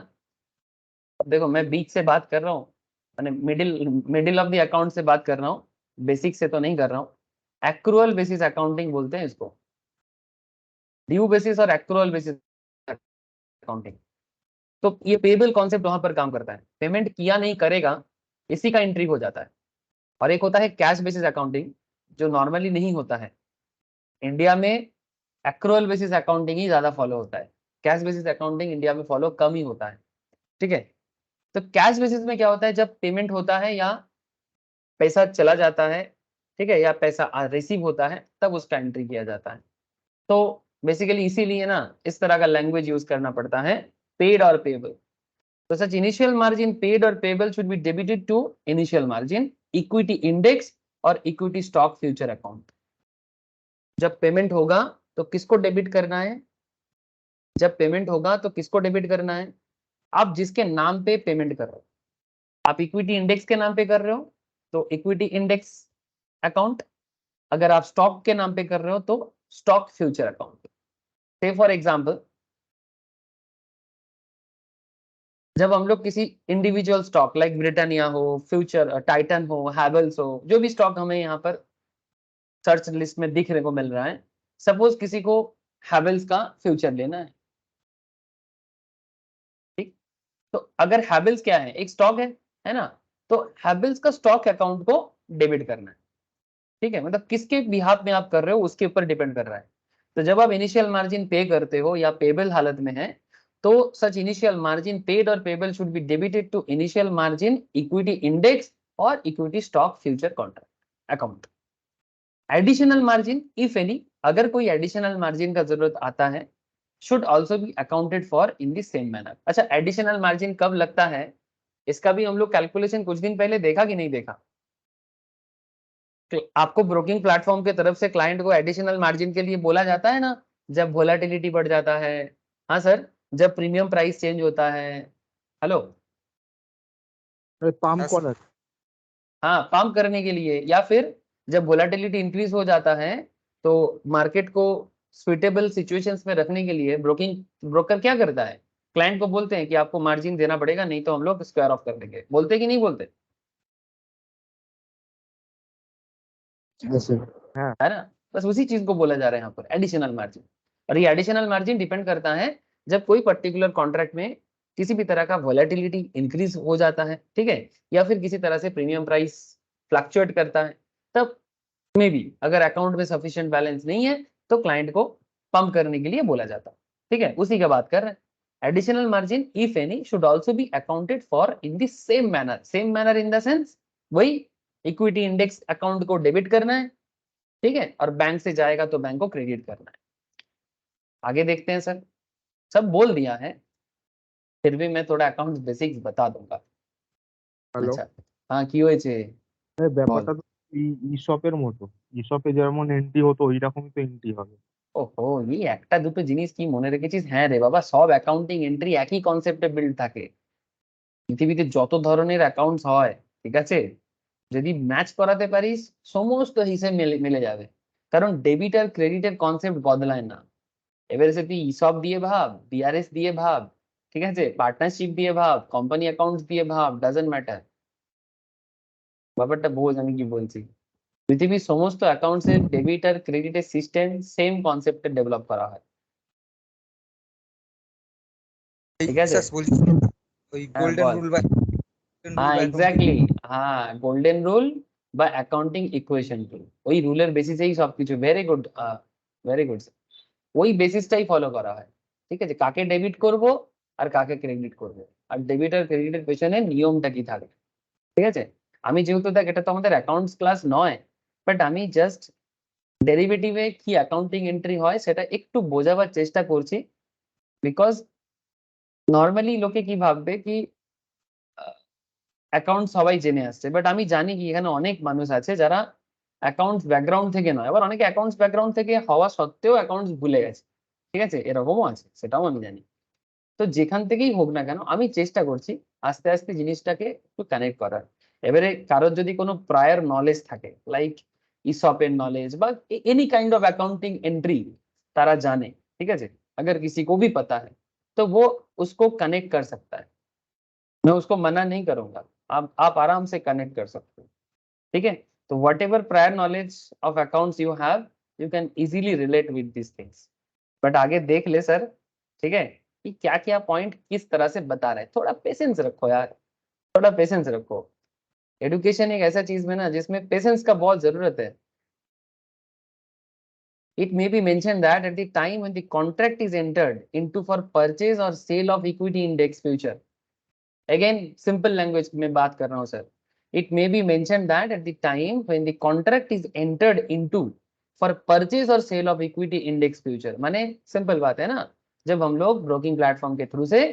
देखो मैं बीच से बात कर रहा हूँ, मैंने मिडिल ऑफ द अकाउंट से बात कर रहा हूँ, बेसिक से तो नहीं कर रहा हूँ। एक्रूअल बेसिस अकाउंटिंग बोलते हैं इसको, ड्यू बेसिस और एक्रूअल बेसिस अकाउंटिंग। तो ये पेबल कॉन्सेप्ट वहां पर काम करता है, पेमेंट किया नहीं करेगा इसी का एंट्री हो जाता है। और एक होता है कैश बेसिस अकाउंटिंग, जो नॉर्मली नहीं होता है इंडिया में। एक्रूअल बेसिस अकाउंटिंग ही ज्यादा फॉलो होता है, कैश बेसिस अकाउंटिंग इंडिया में फॉलो कम ही होता है, ठीक है। तो कैश बेसिस में क्या होता है, जब पेमेंट होता है या पैसा चला जाता है, ठीक है, या पैसा रिसीव होता है, तब उसका एंट्री किया जाता है। तो बेसिकली इसीलिए ना इस तरह का लैंग्वेज यूज करना पड़ता है, पेड और पेबल। तो सच इनिशियल मार्जिन पेड और payable should be debited to initial margin, equity index और इक्विटी स्टॉक फ्यूचर अकाउंट। जब पेमेंट होगा तो किसको डेबिट करना है? जब पेमेंट होगा तो किसको डेबिट करना है? आप जिसके नाम पे पेमेंट कर रहे हो। आप इक्विटी इंडेक्स के नाम पे कर रहे हो तो इक्विटी इंडेक्स अकाउंट, अगर आप स्टॉक के नाम पे कर रहे हो तो स्टॉक फ्यूचर अकाउंट। से फॉर एग्जांपल, जब हम लोग किसी इंडिविजुअल स्टॉक लाइक ब्रिटानिया हो, फ्यूचर टाइटन हो, हैवेल्स हो, जो भी स्टॉक हमें यहाँ पर सर्च लिस्ट में दिखने को मिल रहा है, सपोज किसी को हैवेल्स का फ्यूचर लेना है, ठीक? तो अगर हैवेल्स क्या है, एक स्टॉक है ना, तो हैवेल्स का स्टॉक अकाउंट को डेबिट करना है, ठीक है? मतलब किसके बिहाफ में आप कर रहे हो उसके ऊपर डिपेंड कर रहा है। तो जब आप इनिशियल मार्जिन पे करते हो या पेबल हालत में है, तो सच इनिशियल मार्जिन पेड और payable should be debited to initial margin, equity index और equity stock future contract account. Additional margin if any, अगर कोई एडिशनल मार्जिन का जरूरत आता है, should also be accounted for in the same manner. अच्छा, एडिशनल मार्जिन कब लगता है, इसका भी हम लोग कैलकुलेशन कुछ दिन पहले देखा कि नहीं देखा? आपको ब्रोकिंग प्लेटफॉर्म के तरफ से क्लाइंट को एडिशनल मार्जिन के लिए बोला जाता है ना, जब वोलेटिलिटी बढ़ जाता है। हाँ सर, जब प्रीमियम प्राइस चेंज होता है। हेलो, পাম্প हाँ सर। করার हाँ, पंप करने के लिए, या फिर जब वोलेटिलिटी इंक्रीज हो जाता है तो मार्केट को सुइटेबल सिचुएशंस में रखने के लिए ब्रोकर क्या करता है, क्लाइंट को बोलते हैं कि आपको मार्जिन देना पड़ेगा, नहीं तो हम लोग स्क्वायर ऑफ कर देंगे। बोलते कि नहीं बोलते? है ना? बस उसी चीज को बोला जा रहा है यहाँ पर एडिशनल मार्जिन। और ये एडिशनल मार्जिन डिपेंड करता है जब कोई पर्टिकुलर कॉन्ट्रैक्ट में किसी भी तरह का वोलेटिलिटी इंक्रीज हो जाता है, ठीक है, या फिर किसी तरह से प्रीमियम प्राइस फ्लक्चुएट करता है, तब में भी अगर अकाउंट में सफिशिएंट बैलेंस नहीं है तो क्लाइंट को पंप करने के लिए बोला जाता है, ठीक है? उसी का बात कर रहे हैं। Additional margin if any should also be accounted for in the same manner in the sense, वही इक्विटी इंडेक्स अकाउंट को डेबिट करना है, ठीक है, और बैंक से जाएगा तो बैंक को क्रेडिट करना है। आगे देखते हैं सर, सब बोल दिया है, फिर भी मैं थोड़ा अकाउंट बेसिक्स बता दूंगा। হ্যালো अच्छा, हाँ কি হয়েছে? ব্যাপারটা তো ইসপের মতো ইসপে যেমন এন্ট্রি হতো ওই রকমই তো এন্ট্রি হবে ওহো, এই একটা দুটো জিনিস কি মনে রেখেছিস? হ্যাঁ রে বাবা, সব অ্যাকাউন্টিং এন্ট্রি একই কনসেপ্টে বিল্ড থাকে। পৃথিবীতে যত ধরনের অ্যাকাউন্টস হয়, ঠিক আছে, যদি ম্যাচ করাতে পারিস সমস্ত হিসেব মিলে যাবে, কারণ ডেবিট আর ক্রেডিটের কনসেপ্ট বদলায় না। এবারে সে তুই ইসব দিয়ে ভাব, বিআরএস দিয়ে ভাব, ঠিক আছে, পার্টনারশিপ দিয়ে ভাব, কোম্পানি অ্যাকাউন্টস দিয়ে ভাব, ডাজন্ট ম্যাটার। ব্যাপারটা বোঝ আমি কি বলছি। পৃথিবীর সমস্ত অ্যাকাউন্টসের ডেবিট আর ক্রেডিটের সিস্টেম সেম কনসেপ্টে ডেভেলপ করা হয়, ঠিক আছে? স্যার বলছি ওই হ্যাঁ গোল্ডেন বল। রুল বা হ্যাঁ এক্স্যাক্টলি, হ্যাঁ গোল্ডেন রুল বা অ্যাকাউন্টিং ইকুয়েশন রুল, ওই রুলের বেসিসেই সবকিছু। Very good, very good. ওই বেসিসটাই ফলো করা হয়, ঠিক আছে, কাকে ডেবিট করব আর কাকে ক্রেডিট করব, আর ডেবিট আর ক্রেডিটের পেছনে নিয়মটা কি থাকবে, ঠিক আছে? আমি যেহেতু দেখ এটা তো আমাদের অ্যাকাউন্টস ক্লাস নয়, বাট আমি জাস্ট ডেরিভেটিভে কি অ্যাকাউন্টিং এন্ট্রি হয় সেটা একটু বোঝাবার চেষ্টা করছি, বিকজ নর্মালি লোকে কি ভাববে কি অ্যাকাউন্ট সবাই জেনে আসছে, বাট আমি জানি কি এখানে অনেক মানুষ আছে যারা অ্যাকাউন্টস ব্যাকগ্রাউন্ড থেকে নয়, আবার অনেকে অ্যাকাউন্টস ব্যাকগ্রাউন্ড থেকে হওয়া সত্ত্বেও অ্যাকাউন্টস ভুলে গেছে, ঠিক আছে, এরকমও আছে, সেটাও আমি জানি। তো যেখান থেকেই হোক না কেন আমি চেষ্টা করছি আস্তে আস্তে জিনিসটাকে একটু কানেক্ট করার। এবারে কারোর যদি কোনো প্রায়র নলেজ থাকে, লাইক ইসপের নলেজ বা any kind of accounting entry तारा जाने, ठीक है, अगर किसी को भी पता है तो वो उसको कनेक्ट कर सकता है, मैं उसको मना नहीं करूंगा, आप आराम से कनेक्ट कर सकते हो, ठीक है? तो what ever prior knowledge of accounts you have, you can easily relate with this things. But आगे देख ले सर, ठीक है, कि क्या क्या पॉइंट किस तरह से बता रहे हैं। थोड़ा पेशेंस रखो यार, थोड़ा पेशेंस रखो। एडुकेशन एक ऐसा चीज में ना जिसमें पेशेंस का बहुत जरूरत है। It may be mentioned that at the time when the contract is entered into for purchase or sale of equity index future, again simple language में बात कर रहा हूँ sir, it may be mentioned that at the time when the contract is entered into for purchase or sale of equity index future, माने सिंपल बात है ना, जब हम लोग ब्रोकिंग प्लेटफॉर्म के थ्रू से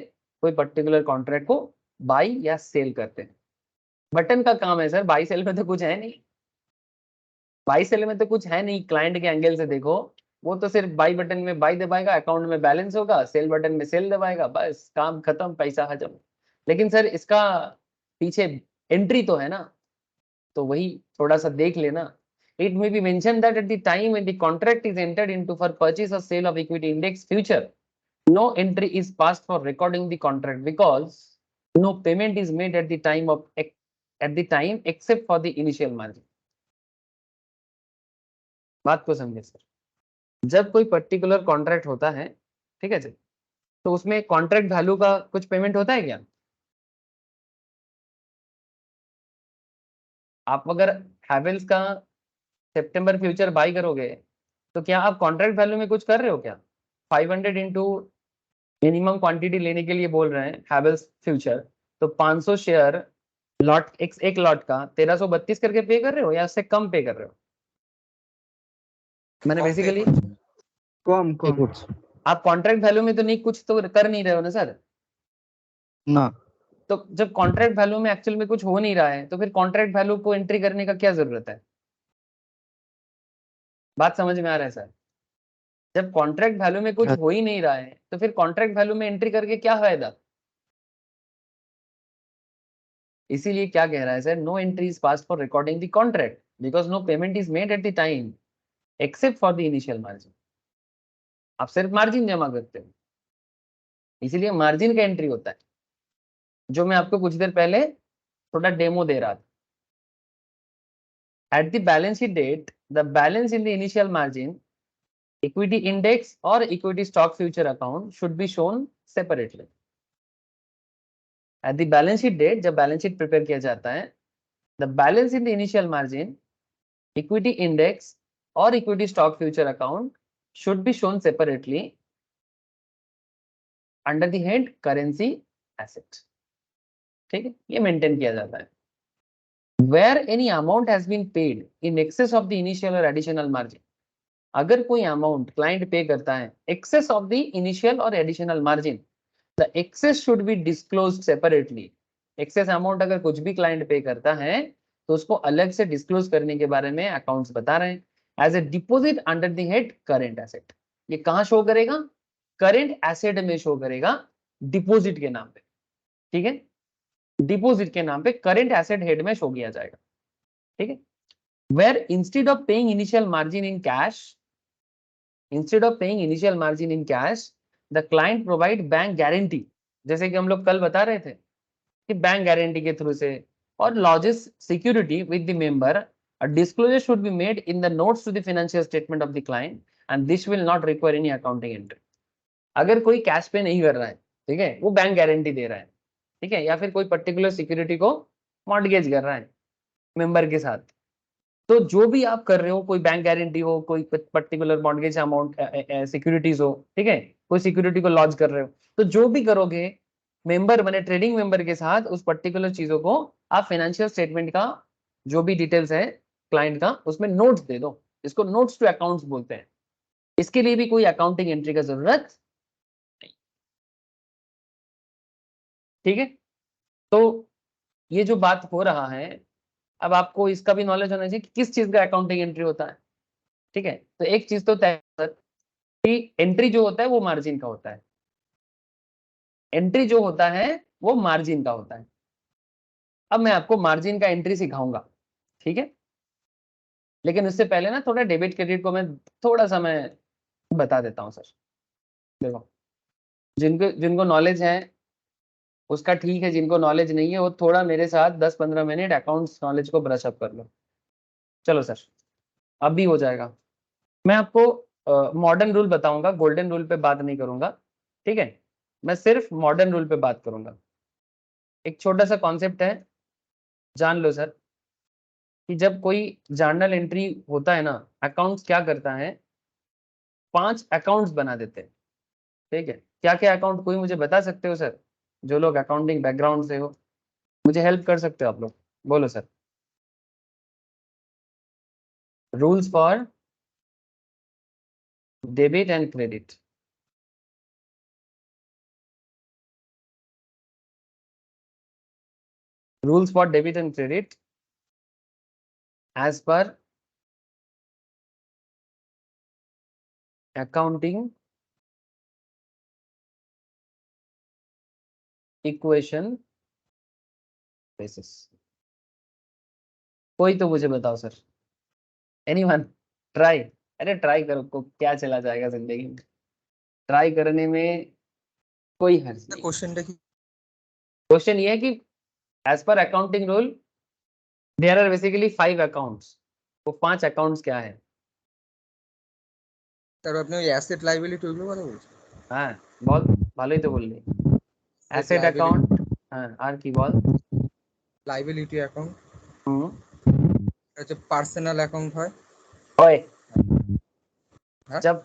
कोई पर्टिकुलर कॉन्ट्रैक्ट को बाई या सेल करते हैं। बटन का काम है सर, बाई सेल में तो कुछ है नहीं, बाई सेल में तो कुछ है नहीं, क्लाइंट के एंगल से देखो वो तो सिर्फ बाई बटन में बाई दबाएगा, अकाउंट में बैलेंस होगा, सेल बटन में सेल दबाएगा, बस काम खत्म, पैसा हजम। लेकिन सर इसका पीछे एंट्री तो है ना, तो वही थोड़ा सा देख लेना। It may be mentioned that at the time when the contract is entered into for purchase or sale of equity index future, no entry is passed for recording the contract because no payment is made at the time except for the initial margin. बात को समझे सर, जब कोई पर्टिकुलर कॉन्ट्रैक्ट होता है, ठीक है जी, तो उसमें कॉन्ट्रैक्ट वैल्यू का कुछ पेमेंट होता है क्या? आप अगर हैवेल्स का सितंबर फ्यूचर बाई करोगे तो क्या आप कॉन्ट्रैक्ट वैल्यू में कुछ कर रहे हो क्या? 500 इंटू मिनिमम क्वांटिटी लेने के लिए बोल रहे हैं हैवेल्स फ्यूचर, तो 500 शेयर लॉट एक लॉट का 1332 करके पे कर रहे हो या उससे कम पे कर रहे हो? मैंने कम बेसिकली कम कम आप कॉन्ट्रैक्ट वैल्यू में तो नहीं कुछ तो कर नहीं रहे हो ना सर। ना, तो जब कॉन्ट्रैक्ट वैल्यू में एक्चुअल में कुछ हो नहीं रहा है तो फिर कॉन्ट्रैक्ट वैल्यू को एंट्री करने का क्या जरूरत है? बात समझ में आ रहा है सर? जब कॉन्ट्रैक्ट वैल्यू में कुछ हो ही नहीं रहा है तो फिर कॉन्ट्रैक्ट वैल्यू में एंट्री करके क्या फायदा? इसीलिए क्या कह रहा है sir, no entry is pass for recording the contract because no payment is made at the time except for the initial margin. आप सिर्फ मार्जिन जमा करते हो, इसीलिए मार्जिन का एंट्री होता है, जो मैं आपको कुछ देर पहले थोड़ा डेमो दे रहा था। At the balance sheet date the balance in the initial margin equity index और equity stock future account should be shown separately. At the balance sheet date, जब बैलेंस शीट प्रिपेयर किया जाता है, the balance in the initial margin equity index और equity stock future account should be shown separately under the head currency asset. ठीक है, ये मेंटेन किया जाता है। Where any amount has been paid in excess of the initial or additional margin, अगर कोई अमाउंट क्लाइंट पे करता है excess of the initial or additional margin, the excess should be disclosed separately. excess amount अगर कुछ भी क्लाइंट पे करता है तो उसको अलग से डिस्क्लोज करने के बारे में अकाउंट्स बता रहे हैं। As a deposit under the head current asset, ये कहां शो करेगा? करेंट एसेट में शो करेगा, डिपोजिट के नाम पे। ठीक है, डिपोजिट के नाम पे करेंट एसेट हेड में शो किया जाएगा। ठीक है, where instead of paying initial margin in cash, the client provide bank guarantee, जैसे कि हम लोग कल बता रहे थे कि बैंक गारंटी के थ्रू से, और lodges security with the member, a disclosure should be made in the notes to the financial statement of the client and this will not require any accounting entry. अगर कोई कैश पे नहीं कर रहा है, ठीक है, वो बैंक गारंटी दे रहा है, ठीक है, या फिर कोई पर्टिकुलर सिक्योरिटी को मॉर्गेज कर रहा है मेंबर के साथ, तो जो भी आप कर रहे हो, कोई बैंक गारंटी हो, कोई पर्टिकुलर मॉर्गेज अमाउंट सिक्योरिटीज हो, ठीक है, कोई सिक्योरिटी को लॉन्च कर रहे हो, तो जो भी करोगे मेंबर बने ट्रेडिंग मेंबर के साथ, उस पर्टिकुलर चीजों को आप फाइनेंशियल स्टेटमेंट का जो भी डिटेल्स है क्लाइंट का, उसमें नोट्स दे दो। इसको नोट्स टू अकाउंट्स बोलते हैं। इसके लिए भी कोई अकाउंटिंग एंट्री का जरूरत नहीं। ठीक है, तो ये जो बात हो रहा है, अब आपको इसका भी नॉलेज होना चाहिए कि किस चीज का अकाउंटिंग एंट्री होता है। ठीक है, तो एक चीज तो तय कि एंट्री जो होता है वो मार्जिन का होता है, एंट्री जो होता है वो मार्जिन का होता है। अब मैं आपको मार्जिन का एंट्री सिखाऊंगा, ठीक है, लेकिन उससे पहले ना थोड़ा डेबिट क्रेडिट को मैं थोड़ा सा मैं बता देता हूँ सर। देखो, जिनको जिनको नॉलेज है उसका ठीक है, जिनको नॉलेज नहीं है वो थोड़ा मेरे साथ 10-15 मिनट अकाउंट्स नॉलेज को ब्रश अप कर लो। चलो सर, अब भी हो जाएगा। मैं आपको मॉडर्न रूल बताऊंगा, गोल्डन रूल पे बात नहीं करूंगा, ठीक है, मैं सिर्फ मॉडर्न रूल पे बात करूंगा। एक छोटा सा कॉन्सेप्ट है, जान लो सर, कि जब कोई जर्नल एंट्री होता है ना, अकाउंट्स क्या करता है, 5 अकाउंट्स बना देते हैं। ठीक है, क्या क्या अकाउंट कोई मुझे बता सकते हो सर? जो लोग अकाउंटिंग बैकग्राउंड से हो मुझे हेल्प कर सकते हो आप लोग, बोलो sir. Rules for debit and credit, rules for debit and credit as per accounting equation basis. कोई तो मुझे बताओ सर, एनीवन ट्राई। अरे ट्राई करो, को क्या चला जाएगा जिंदगी में, ट्राई करने में कोई हर्ज नहीं। কোশ্চেনটা কি? क्वेश्चन ये है कि as per accounting rule there are basically 5 accounts. वो 5 अकाउंट्स क्या है? তারপর আপনি ওই অ্যাসেট লাইবিলিটি ওইগুলো কথা বলছেন? হ্যাঁ বল, ভালোই তো বললি। অ্যাসেট অ্যাকাউন্ট, হ্যাঁ আর কি বল? লাইবিলিটি অ্যাকাউন্ট, হুম, হচ্ছে পার্সোনাল অ্যাকাউন্ট হয়। ओए हाँ? जब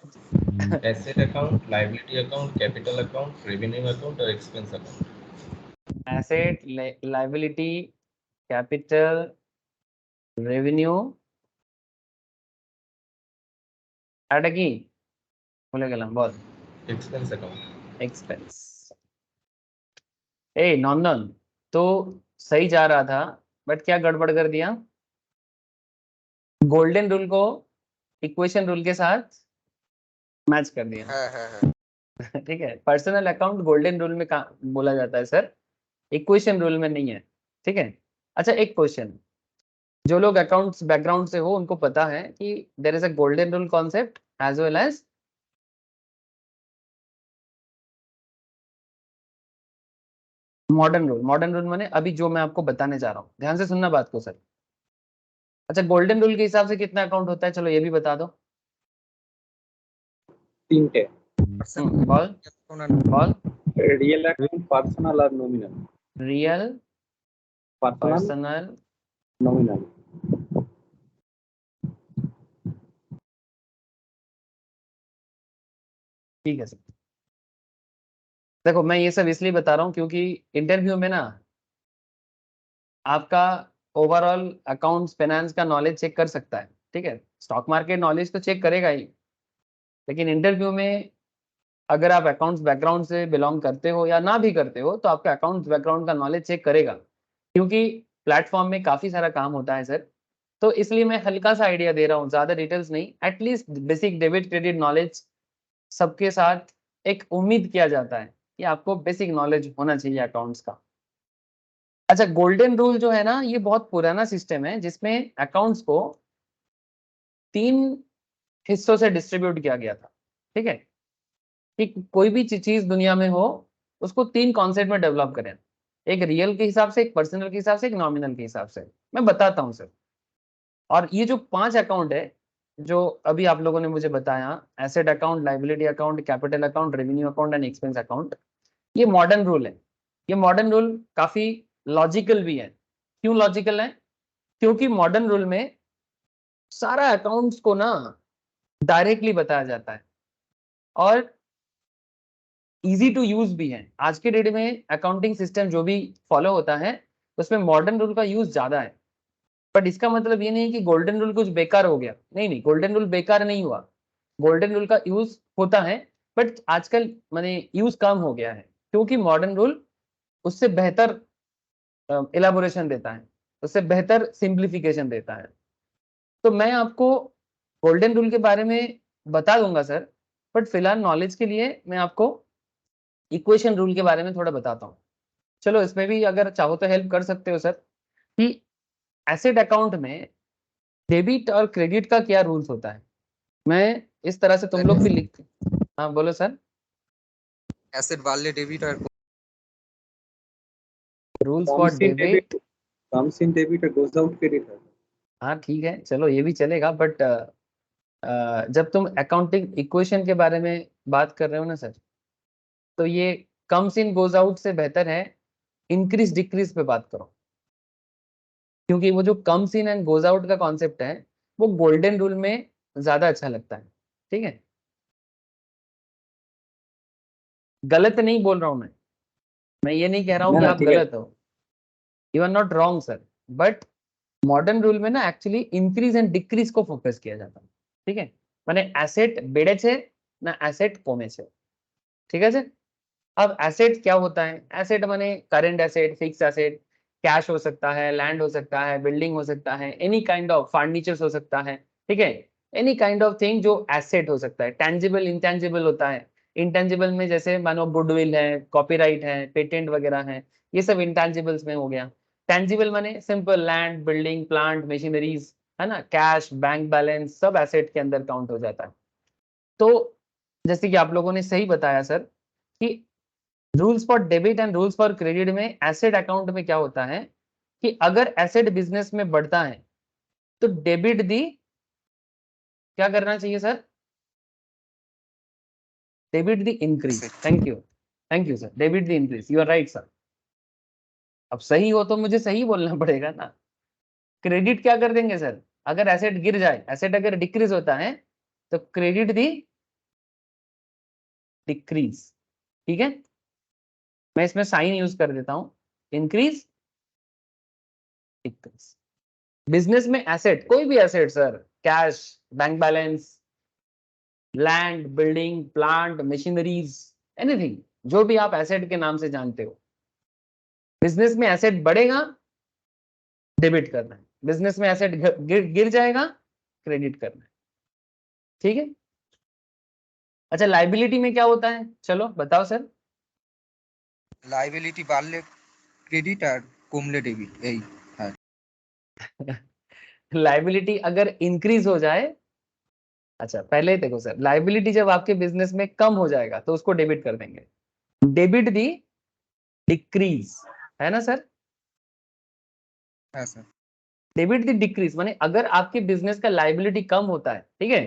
asset account, liability account, capital account, revenue account और expense account. Asset liability capital revenue এটা কি ভুলে গেলাম, বল। Expense account. एक्सपेंस। ए नंदन तो सही जा रहा था, बट क्या गड़बड़ कर दिया? गोल्डन रूल को इक्वेशन रूल के साथ मैच कर दिया। হ্যাঁ হ্যাঁ হ্যাঁ ठीक है, पर्सनल अकाउंट गोल्डन रूल में बोला जाता है सर, इक्वेशन रूल में नहीं है। ठीक है, अच्छा एक क्वेश्चन, जो लोग अकाउंट्स बैकग्राउंड से हो उनको पता है कि there is a golden rule concept as well as modern rule. Modern rule माने अभी जो मैं आपको बताने जा रहा हूँ, ध्यान से सुनना बात को सर। अच्छा गोल्डन रूल के हिसाब से कितना अकाउंट होता है, चलो ये भी बता दो। 3টে बॉल बॉल। রিয়েল অ্যাকাউন্ট, পার্সোনাল আর nominal. Real personal, personal nominal. ठीक है सर। देखो मैं ये सब इसलिए बता रहा हूँ क्योंकि इंटरव्यू में ना आपका ओवरऑल अकाउंट्स फाइनेंस का नॉलेज चेक कर सकता है। ठीक है, स्टॉक मार्केट नॉलेज तो चेक करेगा ही, लेकिन इंटरव्यू में अगर आप अकाउंट्स बैकग्राउंड से बिलोंग करते हो या ना भी करते हो तो आपका अकाउंट्स बैकग्राउंड का नॉलेज चेक करेगा, क्योंकि प्लेटफॉर्म में काफी सारा काम होता है सर। तो इसलिए मैं हल्का सा आइडिया दे रहा हूँ, ज्यादा डिटेल्स नहीं, at least basic debit credit knowledge सबके साथ एक उम्मीद किया जाता है कि आपको बेसिक नॉलेज होना चाहिए अकाउंट्स का। अच्छा गोल्डन रूल जो है ना, ये बहुत पुराना सिस्टम है जिसमें अकाउंट्स को 3 हिस्सों से डिस्ट्रीब्यूट किया गया था। ठीक है, कि कोई भी चीज दुनिया में हो उसको 3 कॉन्सेप्ट में डेवलप करें, एक रियल के हिसाब से, एक पर्सनल के हिसाब से, एक नॉमिनल के हिसाब से। मैं बताता हूँ सर। और ये जो 5 अकाउंट है जो अभी आप लोगों ने मुझे बताया, asset account, liability account, capital account, revenue account and expense account, ये मॉडर्न रूल है। ये मॉडर्न रूल काफी लॉजिकल भी है। क्यों लॉजिकल है? क्योंकि मॉडर्न रूल में सारा अकाउंट्स को ना डायरेक्टली बताया जाता है और इजी टू यूज भी है। आज के डेट में अकाउंटिंग सिस्टम जो भी फॉलो होता है उसमें मॉडर्न रूल का यूज ज्यादा है। बट इसका मतलब ये नहीं कि गोल्डन रूल कुछ बेकार हो गया, नहीं नहीं, गोल्डन रूल बेकार नहीं हुआ, गोल्डन रूल का यूज होता है, बट आजकल माने यूज कम हो गया है, क्योंकि मॉडर्न रूल उससे बेहतर इलाबोरेशन देता है, उससे बेहतर सिंप्लीफिकेशन देता है। तो मैं आपको गोल्डन रूल के बारे में बता दूंगा सर, बट फिलहाल नॉलेज के लिए मैं आपको इक्वेशन रूल के बारे में थोड़ा बताता हूँ। चलो इसमें भी अगर चाहो तो हेल्प कर सकते हो सर, कि एसेट अकाउंट में डेबिट और क्रेडिट का क्या रूल्स होता है। मैं इस तरह से तुम लोग भी लिखते। हाँ बोलो सर। অ্যাসেট বাড়লে ডেবিট আর rules for debit, comes in debit और goes out credit है। हाँ ठीक है चलो ये भी चलेगा, बट जब तुम अकाउंटिंग इक्वेशन के बारे में बात कर रहे हो ना सर, तो ये कम्स इन गोज आउट से बेहतर है इंक्रीज डिक्रीज पे बात करो, क्योंकि वो जो comes in and goes out का कॉन्सेप्ट है वो गोल्डन रूल में ज्यादा अच्छा लगता है। ठीक है, गलत नहीं बोल रहा हूं मैं ये नहीं कह रहा हूं कि ना, आप ठीक है। गलत हो, you are not wrong sir, but modern rule में ना एक्चुअली इंक्रीज एंड डिक्रीज को फोकस किया जाता है। ठीक है, माने एसेट बेड़े छे ना एसेट कोमे छे। ठीक है सर। अब एसेट क्या होता है? एसेट माने current asset, fix asset, cash हो सकता है, लैंड हो सकता है, बिल्डिंग हो सकता है, एनी काइंड ऑफ फर्नीचर्स हो सकता है। ठीक है, एनी काइंड ऑफ थिंग जो एसेट हो सकता है, टेंजिबल इंटेंजिबल होता है। इंटेंजिबल में जैसे मानो गुडविल है, कॉपीराइट है, पेटेंट वगैरह है, ये सब इंटेंजिबल्स में हो गया। टेंजिबल माने simple land, building, plant, machineries, है ना, कैश, बैंक बैलेंस, सब एसेट के अंदर काउंट हो जाता है। तो जैसे कि आप लोगों ने सही बताया सर कि rules for debit and rules for credit में एसेट अकाउंट में क्या होता है कि अगर एसेट बिजनेस में बढ़ता है तो डेबिट दी क्या करना चाहिए sir? Debit the increase. Thank you sir, debit the increase, you are right sir. अब सही हो तो मुझे सही बोलना पड़ेगा ना। क्रेडिट क्या कर देंगे सर? अगर एसेट गिर जाए, एसेट अगर डिक्रीज होता है तो क्रेडिट दी डिक्रीज। ठीक है, मैं इसमें साइन यूज कर देता हूं, इंक्रीज डिक्रीज। बिजनेस में एसेट, कोई भी asset sir, cash, bank balance, land, building, plant, machineries, anything, जो भी आप एसेट के नाम से जानते हो, बिजनेस में एसेट बढ़ेगा, डेबिट करना है। बिजनेस में एसेट गिर जाएगा, क्रेडिट करना है। ठीक है। अच्छा, लाइबिलिटी में क्या होता है, चलो बताओ सर। লাইবিলিটি বাড়লে ক্রেডিট আর কমলে ডেবিট, এই হ্যাঁ। लाइबिलिटी अगर इंक्रीज हो जाए, अच्छा पहले देखो सर, लाइबिलिटी जब आपके बिजनेस में कम हो जाएगा तो उसको डेबिट कर देंगे। डेबिट दी डिक्रीज, है ना सर? হ্যাঁ স্যার। डेबिट दी डिक्रीज माने अगर आपके बिजनेस का लाइबिलिटी कम होता है, ठीक है,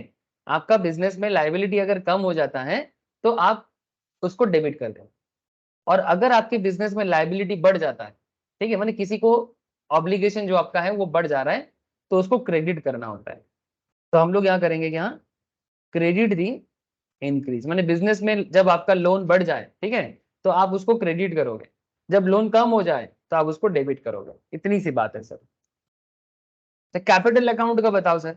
आपका बिजनेस में लाइबिलिटी अगर कम हो जाता है तो आप उसको डेबिट कर दें। और अगर आपके बिजनेस में लाइबिलिटी बढ़ जाता है, ठीक है, माने किसी को ऑब्लिगेशन जो आपका है वो बढ़ जा रहा है तो उसको क्रेडिट करना होता है। तो हम लोग यहाँ करेंगे कि हाँ, क्रेडिट दी इंक्रीज, माने बिजनेस में जब आपका लोन बढ़ जाए, ठीक है, तो आप उसको क्रेडिट करोगे, जब लोन कम हो जाए तो आप उसको डेबिट करोगे। इतनी सी बात है सर। तो कैपिटल अकाउंट का बताओ सर।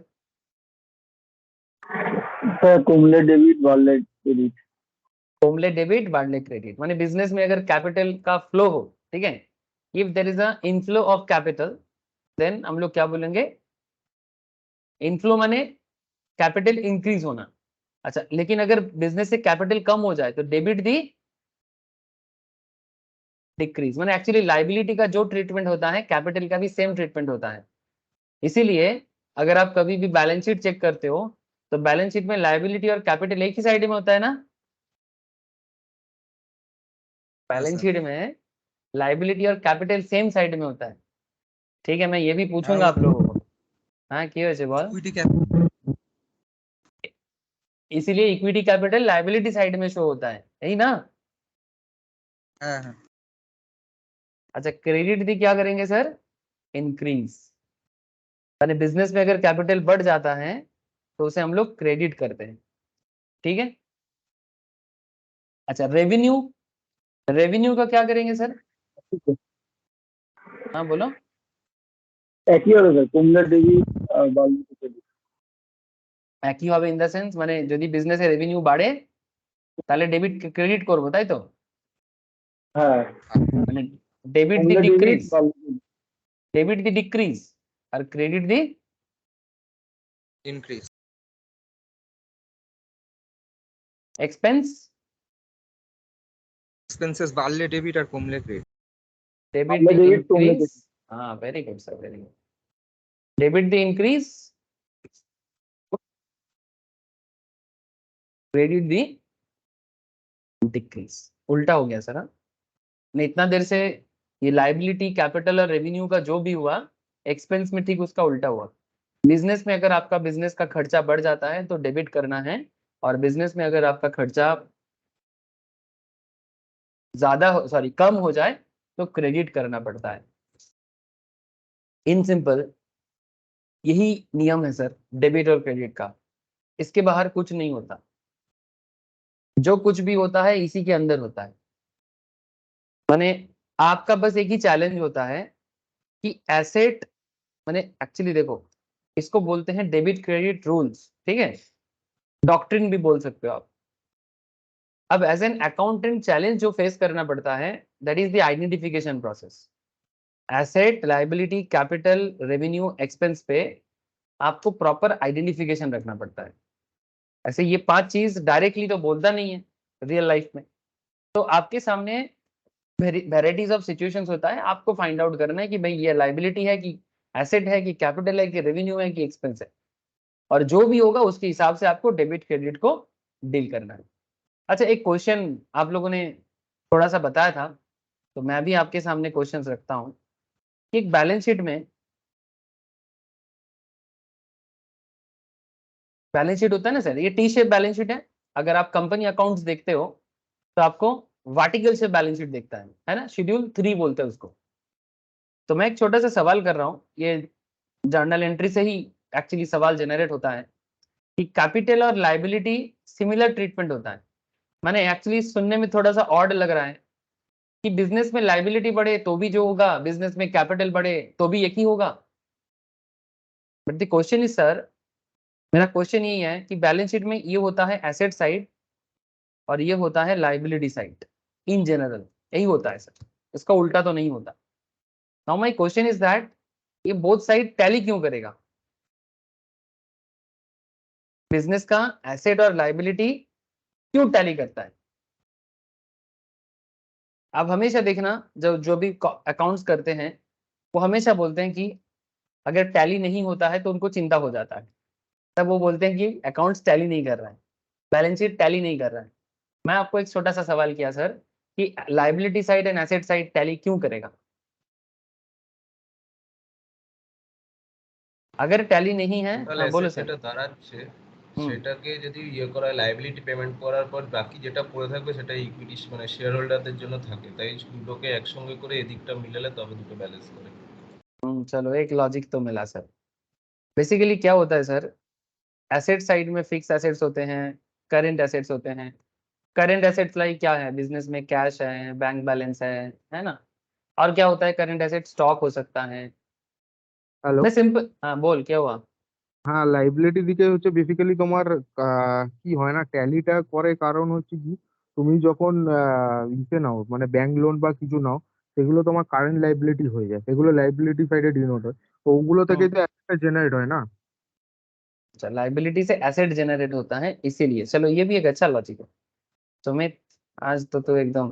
सर कुमुलेट डेबिट वालेट क्रेडिट। कुमुलेट डेबिट, वार्डले क्रेडिट, माने बिजनेस में अगर कैपिटल का फ्लो हो, ठीक है, if there is a inflow of capital, then हम लोग क्या बोलेंगे? इनफ्लो माने कैपिटल इंक्रीज होना। अच्छा, लेकिन अगर बिजनेस से कैपिटल कम हो जाए तो डेबिट दी डिक्रीज, माने एक्चुअली लाइबिलिटी का जो ट्रीटमेंट होता है कैपिटल का भी सेम ट्रीटमेंट होता है। इसीलिए अगर आप कभी भी बैलेंस शीट चेक करते हो तो बैलेंस शीट में लाइबिलिटी और कैपिटल एक ही साइड में होता है ना। बैलेंस शीट में लाइबिलिटी और कैपिटल सेम साइड में होता है। ठीक है, मैं ये भी पूछूंगा आप लोगों को। हाँ, কি হয়েছে বল? Equity capital. इसीलिए इक्विटी कैपिटल लाइबिलिटी साइड में शो होता है, यही ना? হ্যাঁ হ্যাঁ। अच्छा, क्रेडिट दी क्या करेंगे सर? इंक्रीज, यानी बिजनेस में अगर कैपिटल बढ़ जाता है तो उसे हम लोग क्रेडिट करते हैं। ठीक है। अच्छा, रेवेन्यू, रेवेन्यू का क्या करेंगे सर? हाँ बोलो। একই হবে স্যার, কুমুলেট ডেবিট আর ওয়ালেট ক্রেডিট। একই হবে ইন দা সেন্স মানে যদি বিজনেসে রেভিনিউ বাড়ে তাহলে ডেবিট ক্রেডিট করব, তাই তো? হ্যাঁ, মানে ডেবিট দি কুমুলেট ডেবিট ডিক্রিজ, ওয়ালেট ডেবিট দি ডিক্রিজ আর credit the increase. Expense. Expenses বাড়লে ডেবিট আর কমলে ক্রেডিট। डेबिट वालेट दी डेबिट कुमुलेट इंक्रीज, हाँ very good sir, very good. Debit the increase, credit the decrease. उल्टा हो गया सर। हाँ, नहीं इतना देर से ये लाइबिलिटी, कैपिटल और रेवेन्यू का जो भी हुआ, एक्सपेंस में ठीक उसका उल्टा हुआ। बिजनेस में अगर आपका बिजनेस का खर्चा बढ़ जाता है तो डेबिट करना है, और बिजनेस में अगर आपका खर्चा ज्यादा सॉरी कम हो जाए तो क्रेडिट करना पड़ता है। इन सिंपल यही नियम है सर डेबिट और क्रेडिट का, इसके बाहर कुछ नहीं होता। जो कुछ भी होता है इसी के अंदर होता है। माने आपका बस एक ही चैलेंज होता है कि एसेट, माने एक्चुअली देखो इसको बोलते हैं डेबिट क्रेडिट रूल्स, ठीक है, डॉक्ट्रिन भी बोल सकते हो आप। अब एज एन अकाउंटेंट चैलेंज जो फेस करना पड़ता है that is the identification process. Asset, liability, capital, revenue, expense पे आपको प्रॉपर आइडेंटिफिकेशन रखना पड़ता है। ऐसे ये 5 चीज डायरेक्टली तो बोलता नहीं है रियल लाइफ में, तो आपके सामने वेराइटीज ऑफ सिचुएशंस होता है, आपको फाइंड आउट करना है कि भाई ये लाइबिलिटी है कि एसेट है कि कैपिटल है कि रेवेन्यू है कि एक्सपेंस है, और जो भी होगा उसके हिसाब से आपको डेबिट क्रेडिट को डील करना है। अच्छा, एक क्वेश्चन आप लोगों ने थोड़ा सा बताया था, तो मैं भी आपके सामने क्वेश्चंस रखता हूँ कि एक बैलेंस शीट में, बैलेंस शीट होता है ना सर, ये टी शेप बैलेंस शीट है। अगर आप कंपनी अकाउंट्स देखते हो तो आपको वर्टिकल शेप बैलेंस शीट दिखता है ना, शेड्यूल 3 बोलते हैं उसको। तो मैं एक छोटा सा सवाल कर रहा हूँ, ये जर्नल एंट्री से ही एक्चुअली सवाल जनरेट होता है कि कैपिटल और लाइबिलिटी सिमिलर ट्रीटमेंट होता है। मैंने एक्चुअली सुनने में थोड़ा सा ऑड लग रहा है कि बिजनेस में लाइबिलिटी बढ़े तो भी जो होगा, बिजनेस में कैपिटल बढ़े तो भी एक ही होगा। But the question is sir, मेरा क्वेश्चन यही है कि बैलेंस शीट में ये होता है एसेट साइड और ये होता है लाइबिलिटी साइड, इन जनरल यही होता है सर, इसका उल्टा तो नहीं होता। Now my question is that ये बोथ साइड टैली क्यों करेगा? बिजनेस का एसेट और लाइबिलिटी क्यों टैली करता है? आप हमेशा देखना, जो भी अकाउंट्स करते हैं वो हमेशा बोलते हैं कि अगर टैली नहीं होता है तो उनको चिंता हो जाता है, तब वो बोलते हैं कि अकाउंट्स टैली नहीं कर रहा है, बैलेंस शीट टैली नहीं कर रहा है। मैं आपको एक छोटा सा सवाल किया सर कि liability side and asset side tally क्यों करेगा? अगर टैली नहीं है, টোটাল हाँ बोलो অ্যাসেট सर। যেটা দাঁড়াচ্ছে हम्म, সেটাকে যদি ইয়ে করা হয় লাইবিলিটি পেমেন্ট করার পর বাকি যেটা পড়ে থাকবে সেটা ইকুইটি মানে শেয়ার হোল্ডারদের জন্য থাকে, তাই দুটোকে একসঙ্গে করে এদিকটা মিলালে তবে দুটো ব্যালেন্স করে। चलो एक लॉजिक तो मिला सर। बेसिकली क्या होता है सर, एसेट साइड में फिक्स एसेट्स होते हैं, करेंट एसेट्स होते हैं। करेंट एसेट्स लाइक क्या है, बिजनेस में कैश है, बैंक बैलेंस है ना। और क्या होता है करेंट एसेट, स्टॉक हो सकता है। হ্যালো। मैं सिंपल, हाँ बोल क्या हुआ? হ্যাঁ, লাইবিলিটি দিকে হচ্ছে বেসিক্যালি তোমার কি হয় না, ট্যালিটা করে কারণ হচ্ছে কি, তুমি যখন ইসে নাও মানে ব্যাংক লোন বা কিছু নাও, সেগুলো তোমার কারেন্ট লাইবিলিটি হয়ে যায়, সেগুলো লাইবিলিটি সাইডে ডিনোট হয়, তো ওগুলো থেকে हम्म, যে একটা জেনারেট হয় না। अच्छा लाइबिलिटी से एसेट जनरेट होता है इसीलिए, चलो ये भी एक अच्छा लॉजिक है। सुमित, आज तो एकदम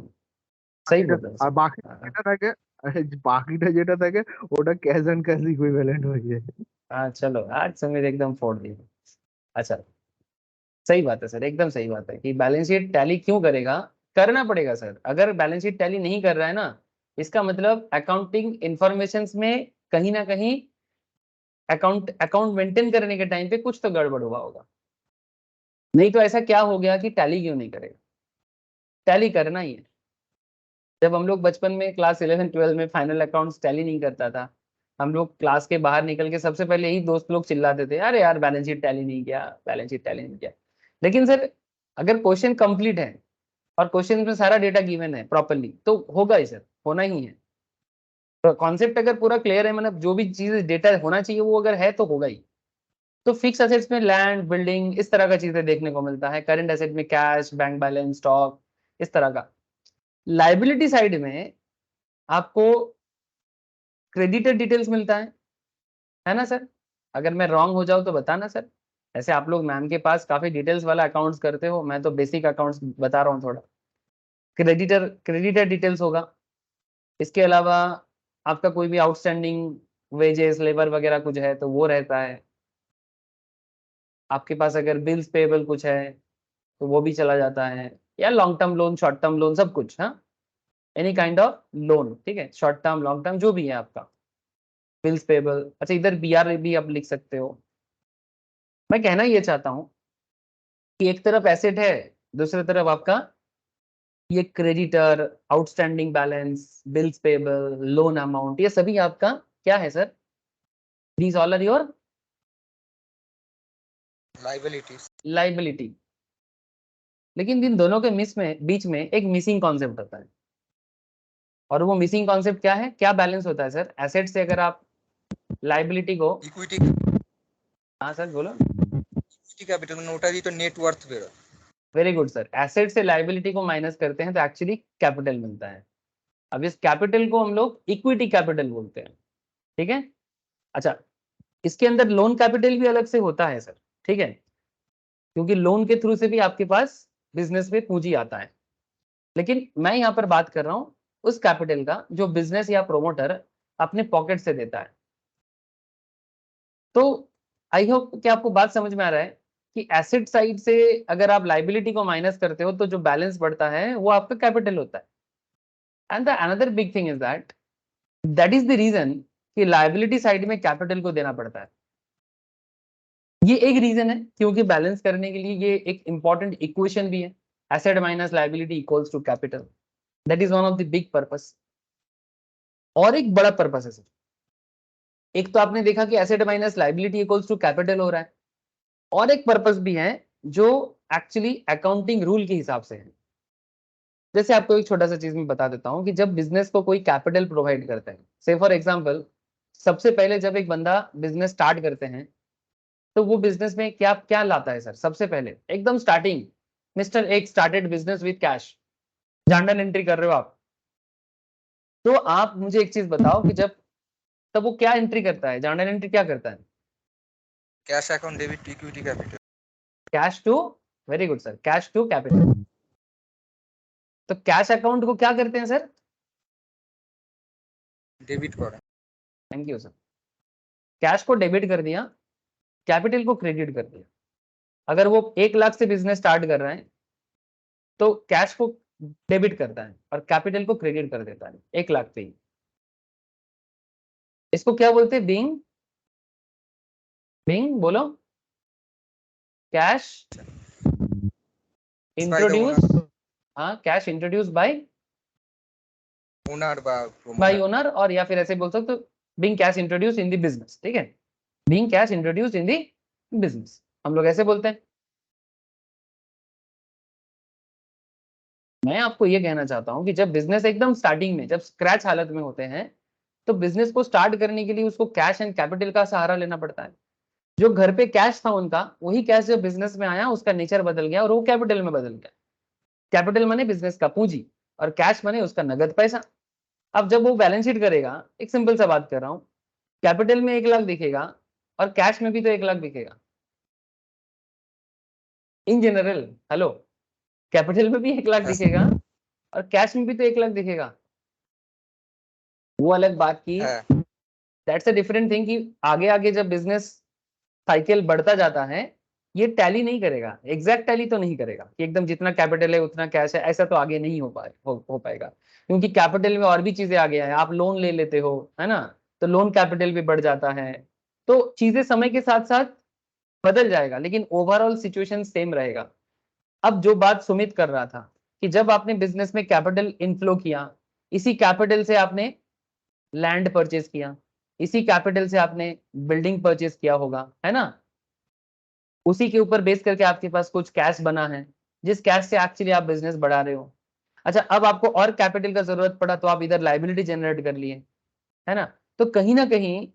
सही বাকিটা बोल रहे আর বাকি हो। যেটা থাকে, বাকিটা যেটা থাকে ওটা ক্যাশ অ্যান্ড ক্যাশ ইকুইভ্যালেন্ট হয়ে যায়। हाँ चलो, आज सुमित एकदम फोड़ दिया। अच्छा, सही बात है सर, एकदम सही बात है कि बैलेंस शीट टैली क्यों करेगा, करना पड़ेगा सर। अगर बैलेंस शीट टैली नहीं कर रहा है ना, इसका मतलब अकाउंटिंग इंफॉर्मेशन में कहीं ना कहीं अकाउंट अकाउंट मेंटेन करने के टाइम पे कुछ तो गड़बड़ हुआ होगा। नहीं तो ऐसा क्या हो गया कि टैली क्यों नहीं करेगा? टैली करना ही है। जब हम लोग बचपन में क्लास 11 12 में फाइनल अकाउंट्स टैली नहीं करता था, हम लोग क्लास के बाहर निकल के सबसे पहले यही दोस्त लोग चिल्लाते थे, अरे यार बैलेंस शीट टैली नहीं किया, बैलेंस शीट टैली नहीं किया। लेकिन सर, अगर क्वेश्चन कंप्लीट है और क्वेश्चन में सारा डेटा गिवन है प्रॉपरली, तो होगा ही सर, होना ही है। तो कॉन्सेप्ट अगर पूरा क्लियर है, मतलब जो भी चीज डेटा होना चाहिए वो अगर है तो होगा ही। तो फिक्स एसेट्स में लैंड, बिल्डिंग, इस तरह का चीजें देखने को मिलता है। करंट एसेट में कैश, बैंक बैलेंस, स्टॉक, इस तरह का। लाइबिलिटी साइड में आपको क्रेडिटर डिटेल्स मिलता है ना सर? अगर मैं रॉन्ग हो जाऊं तो बताना सर। ऐसे आप लोग मैम के पास काफी डिटेल्स वाला अकाउंट्स करते हो, मैं तो बेसिक अकाउंट्स बता रहा हूँ थोड़ा। क्रेडिटर डिटेल्स होगा। इसके अलावा आपका कोई भी आउटस्टैंडिंग वेजेस, लेबर वगैरह कुछ है तो वो रहता है। आपके पास अगर बिल्स पेबल कुछ है तो वो भी चला जाता है, या long term loan, short term loan, सब कुछ। हाँ, एनी काइंड ऑफ लोन, ठीक है, शॉर्ट टर्म, लॉन्ग टर्म, जो भी है आपका, बिल्स पेबल। अच्छा, इधर बीआर भी आप लिख सकते हो। मैं कहना ये चाहता हूँ कि एक तरफ एसेट है, दूसरी तरफ आपका ये creditor, outstanding balance, bills payable, loan amount, ये सभी आपका क्या है sir? These all are your liabilities. Liability. लेकिन इन दोनों के बीच में एक मिसिंग कॉन्सेप्ट होता है, और वो मिसिंग कॉन्सेप्ट क्या है, क्या बैलेंस होता है सर? एसेट से अगर आप लाइबिलिटी को, ইকুইটি हाँ सर बोलो। ইকুইটি ক্যাপিটাল মানে ওটা দিয়ে তো নেট ওয়ার্থ বেরোয়। वेरी गुड सर, एसेट से लाइबिलिटी को माइनस करते हैं तो एक्चुअली कैपिटल मिलता है। अब इस कैपिटल को हम लोग इक्विटी कैपिटल बोलते हैं, ठीक है। अच्छा, इसके अंदर लोन कैपिटल भी अलग से होता है सर, ठीक है, क्योंकि लोन के थ्रू से भी आपके पास बिजनेस में पूंजी आता है। लेकिन मैं यहाँ पर बात कर रहा हूँ उस कैपिटल का जो बिजनेस या प्रोमोटर अपने पॉकेट से देता है। तो आई होप कि आपको बात समझ में आ रहा है कि एसेट साइड से अगर आप लाइबिलिटी को माइनस करते हो तो जो बैलेंस बढ़ता है वो आपका कैपिटल होता है। And the another big thing is that is the reason कि लाइबिलिटी साइड में कैपिटल को देना पड़ता है। ये एक रीजन है क्योंकि बैलेंस करने के लिए ये एक इंपॉर्टेंट इक्वेशन भी है, asset minus liability equals to capital. That is one of the big purpose. और एक बड़ा पर्पस है सर, एक तो आपने देखा कि asset minus liability equals to capital हो रहा है, और एक पर्पस भी है जो एक्चुअली अकाउंटिंग रूल के हिसाब से है। जैसे आपको एक छोटा सा चीज मैं बता देता हूं कि जब बिजनेस को कोई कैपिटल प्रोवाइड करते हैं, से फॉर एग्जांपल सबसे पहले जब एक बंदा बिजनेस स्टार्ट करते हैं तो वो बिजनेस में क्या क्या लाता है सर? सबसे पहले एकदम स्टार्टिंग, मिस्टर एक started business with cash, journal entry कर रहे हो आप, तो आप मुझे एक चीज बताओ कि जब तब वो क्या एंट्री करता है? जर्नल एंट्री क्या करता है? Cash account, debit to equity capital. Cash to, very good sir, cash to capital. तो कैश अकाउंट को क्या करते हैं सर? डेबिट करें। Thank you sir. कैश को डेबिट कर दिया, कैपिटल को क्रेडिट कर दिया। अगर वो 1 लाख से बिजनेस स्टार्ट कर रहे हैं तो कैश को डेबिट करता है और कैपिटल को क्रेडिट कर देता है 1 लाख पे ही। इसको क्या बोलते हैं? बीइंग, बीइंग बोलो, कैश इंट्रोड्यूस, हाँ, cash introduce by owner bye owner, और या फिर ऐसे बोल सकते हो being cash introduce in the business, ठीक है, being cash introduce in the business, हम लोग ऐसे बोलते हैं। मैं आपको ये कहना चाहता हूं कि जब बिजनेस एकदम स्टार्टिंग में, जब स्क्रैच हालत में होते हैं, तो बिजनेस को स्टार्ट करने के लिए उसको कैश एंड कैपिटल का सहारा लेना पड़ता है। जो घर पे कैश था उनका, वही कैश जब बिजनेस में आया उसका नेचर बदल गया और वो कैपिटल में बदल गया। कैपिटल माने बिजनेस का पूंजी और कैश माने उसका नगद पैसा। अब जब वो बैलेंस शीट करेगा, एक सिंपल सा बात कर रहा हूं, कैपिटल में 1 लाख दिखेगा और कैश में भी तो 1 लाख दिखेगा इन जनरल। हेलो, कैपिटल में भी 1 लाख दिखेगा और कैश में भी तो 1 लाख दिखेगा। वो अलग बात की, दैट्स अ डिफरेंट थिंग कि आगे आगे जब बिजनेस साइकिल बढ़ता जाता है ये टैली नहीं करेगा, एग्जैक्ट टैली तो नहीं करेगा कि एकदम जितना कैपिटल है उतना कैश है, ऐसा तो आगे नहीं हो पाएगा क्योंकि कैपिटल में और भी चीजें आ गया है। आप लोन ले लेते हो, है ना, तो लोन कैपिटल भी बढ़ जाता है। तो चीजें समय के साथ साथ बदल जाएगा लेकिन ओवरऑल सिचुएशन सेम रहेगा। अब जो बात सुमित कर रहा था कि जब आपने बिजनेस में कैपिटल इनफ्लो किया, इसी कैपिटल से आपने लैंड परचेज किया, इसी कैपिटल से आपने बिल्डिंग परचेज किया होगा, है ना, उसी के ऊपर बेस करके आपके पास कुछ कैश बना है जिस कैश से एक्चुअली आप बिजनेस बढ़ा रहे हो। अच्छा, अब आपको और कैपिटल का जरूरत पड़ा तो आप इधर लाइबिलिटी जनरेट कर लिए, है ना। तो कहीं ना कहीं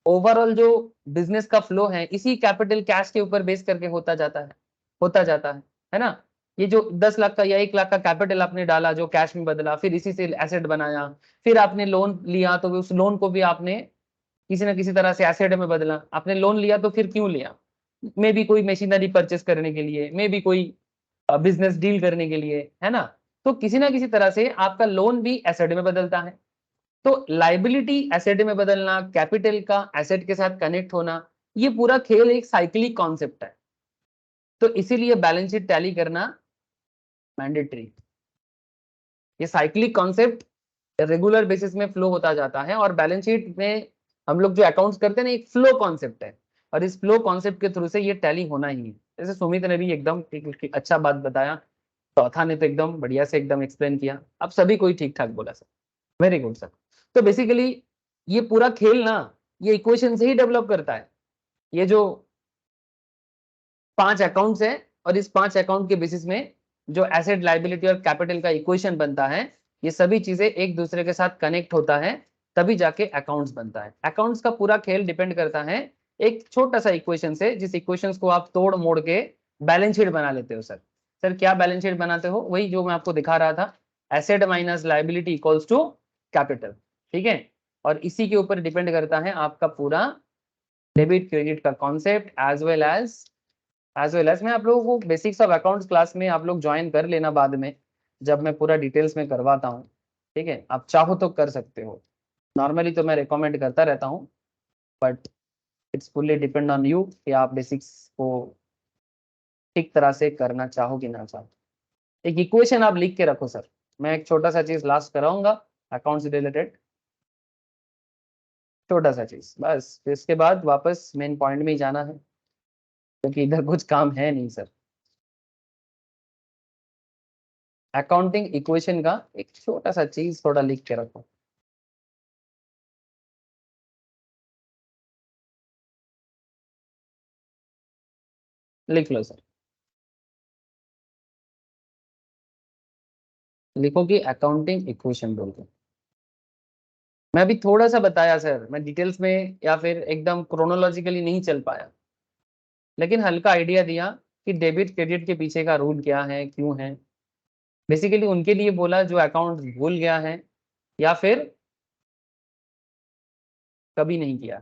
ओवरऑल जो बिजनेस का फ्लो है इसी कैपिटल कैश के ऊपर बेस करके होता जाता है, होता जाता है ना। ये जो 10 लाख का या 1 लाख का कैपिटल आपने डाला जो कैश में बदला, फिर इसी से एसेट बनाया, फिर आपने लोन लिया तो उस लोन को भी आपने किसी ना किसी तरह से एसेट में बदला। आपने लोन लिया तो फिर क्यों लिया? मे भी कोई मशीनरी परचेस करने के लिए, मे भी कोई बिजनेस डील करने के लिए, है ना। तो किसी ना किसी तरह से आपका लोन भी एसेट में बदलता है। तो लाइबिलिटी एसेट में बदलना, कैपिटल का एसेट के साथ कनेक्ट होना, ये पूरा खेल एक साइक्लिक कॉन्सेप्ट है। तो इसीलिए बैलेंस शीट टैली करना मैंडेटरी। ये साइक्लिक कॉन्सेप्ट रेगुलर बेसिस में फ्लो होता जाता है और बैलेंस शीट में हम लोग जो अकाउंट्स करते हैं ना, एक फ्लो कॉन्सेप्ट है और इस फ्लो कॉन्सेप्ट के थ्रू से ये टैली होना ही है। जैसे सुमित ने भी एकदम एक अच्छा बात बताया, चौथा ने तो एकदम बढ़िया से एकदम एक्सप्लेन किया, अब सभी कोई ठीक ठाक बोला सर, वेरी गुड सर। तो बेसिकली ये पूरा खेल ना ये इक्वेशन से ही डेवलप करता है। ये जो 5 अकाउंट्स है और इस 5 अकाउंट के बेसिस में जो एसेट, लाइबिलिटी और कैपिटल का इक्वेशन बनता है, ये सभी चीजें एक दूसरे के साथ कनेक्ट होता है तभी जाके अकाउंट्स बनता है। अकाउंट्स का पूरा खेल डिपेंड करता है एक छोटा सा इक्वेशन से, जिस इक्वेशंस को आप तोड़ मोड़ के बैलेंस शीट बना लेते हो। सर क्या बैलेंस शीट बनाते हो? वही जो मैं आपको दिखा रहा था, asset minus liability equals to capital, ठीक है। और इसी के ऊपर डिपेंड करता है आपका पूरा डेबिट क्रेडिट का कॉन्सेप्ट एज वेल एज मैं आप लोगों को बेसिक्स ऑफ अकाउंट्स क्लास में आप लोग ज्वाइन कर लेना बाद में, जब मैं पूरा डिटेल्स में करवाता हूँ। ठीक है, आप चाहो तो कर सकते हो, नॉर्मली तो मैं रिकमेंड करता रहता हूँ, but it's fully depend on you कि आप बेसिक्स को ठीक तरह से करना चाहो कि ना चाहो। एक इक्वेशन आप लिख के रखो सर, मैं एक छोटा सा चीज लास्ट कराऊंगा अकाउंट से रिलेटेड, छोटा सा चीज बस, फिर इसके बाद वापस मेन पॉइंट में ही जाना है, क्योंकि इधर कुछ काम है नहीं सर। अकाउंटिंग इक्वेशन का एक छोटा सा चीज थोड़ा लिख के रखो। लिख लो सर, लिखो कि अकाउंटिंग इक्वेशन बोल के। मैं अभी थोड़ा सा बताया सर, मैं डिटेल्स में या फिर एकदम क्रोनोलॉजिकली नहीं चल पाया, लेकिन हल्का आइडिया दिया कि डेबिट क्रेडिट के पीछे का रूल क्या है, क्यों है। बेसिकली उनके लिए बोला जो अकाउंट भूल गया है या फिर कभी नहीं किया।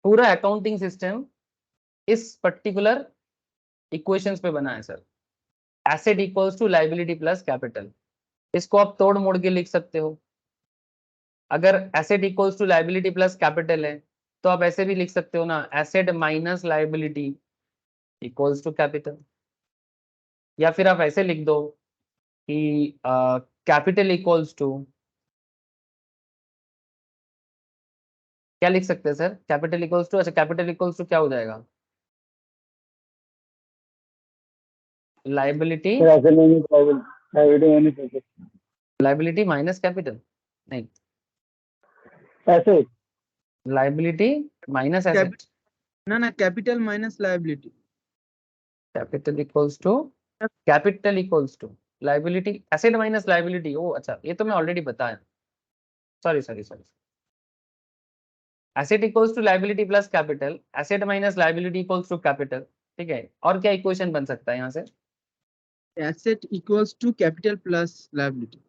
पूरा अकाउंटिंग सिस्टम इस पर्टिकुलर इक्वेशंस पे बना है sir. Asset equals to liability plus capital, इसको आप तोड़ मोड़ के लिख सकते हो। अगर asset equals to liability plus capital है तो आप ऐसे भी लिख सकते हो ना, asset minus liability equals to capital. या फिर आप ऐसे लिख दो कि कैपिटल इक्वल्स टू, क्या लिख सकते हैं सर, कैपिटल इक्वल्स टू, अच्छा कैपिटल इक्वल्स टू क्या हो जाएगा, लाइबिलिटी, फिर ऐसे नहीं liability minus asset, liability minus capital, नहीं एसेट लाइबिलिटी माइनस एसेट, ना capital minus liability, capital equals to, capital equals to liability, asset minus liability. ओ अच्छा, ये तो मैं ऑलरेडी बताया, sorry. Asset equals to liability plus capital, asset minus liability equals to capital. ठीक है, और क्या इक्वेशन बन सकता है यहाँ से, asset equals to capital plus liability.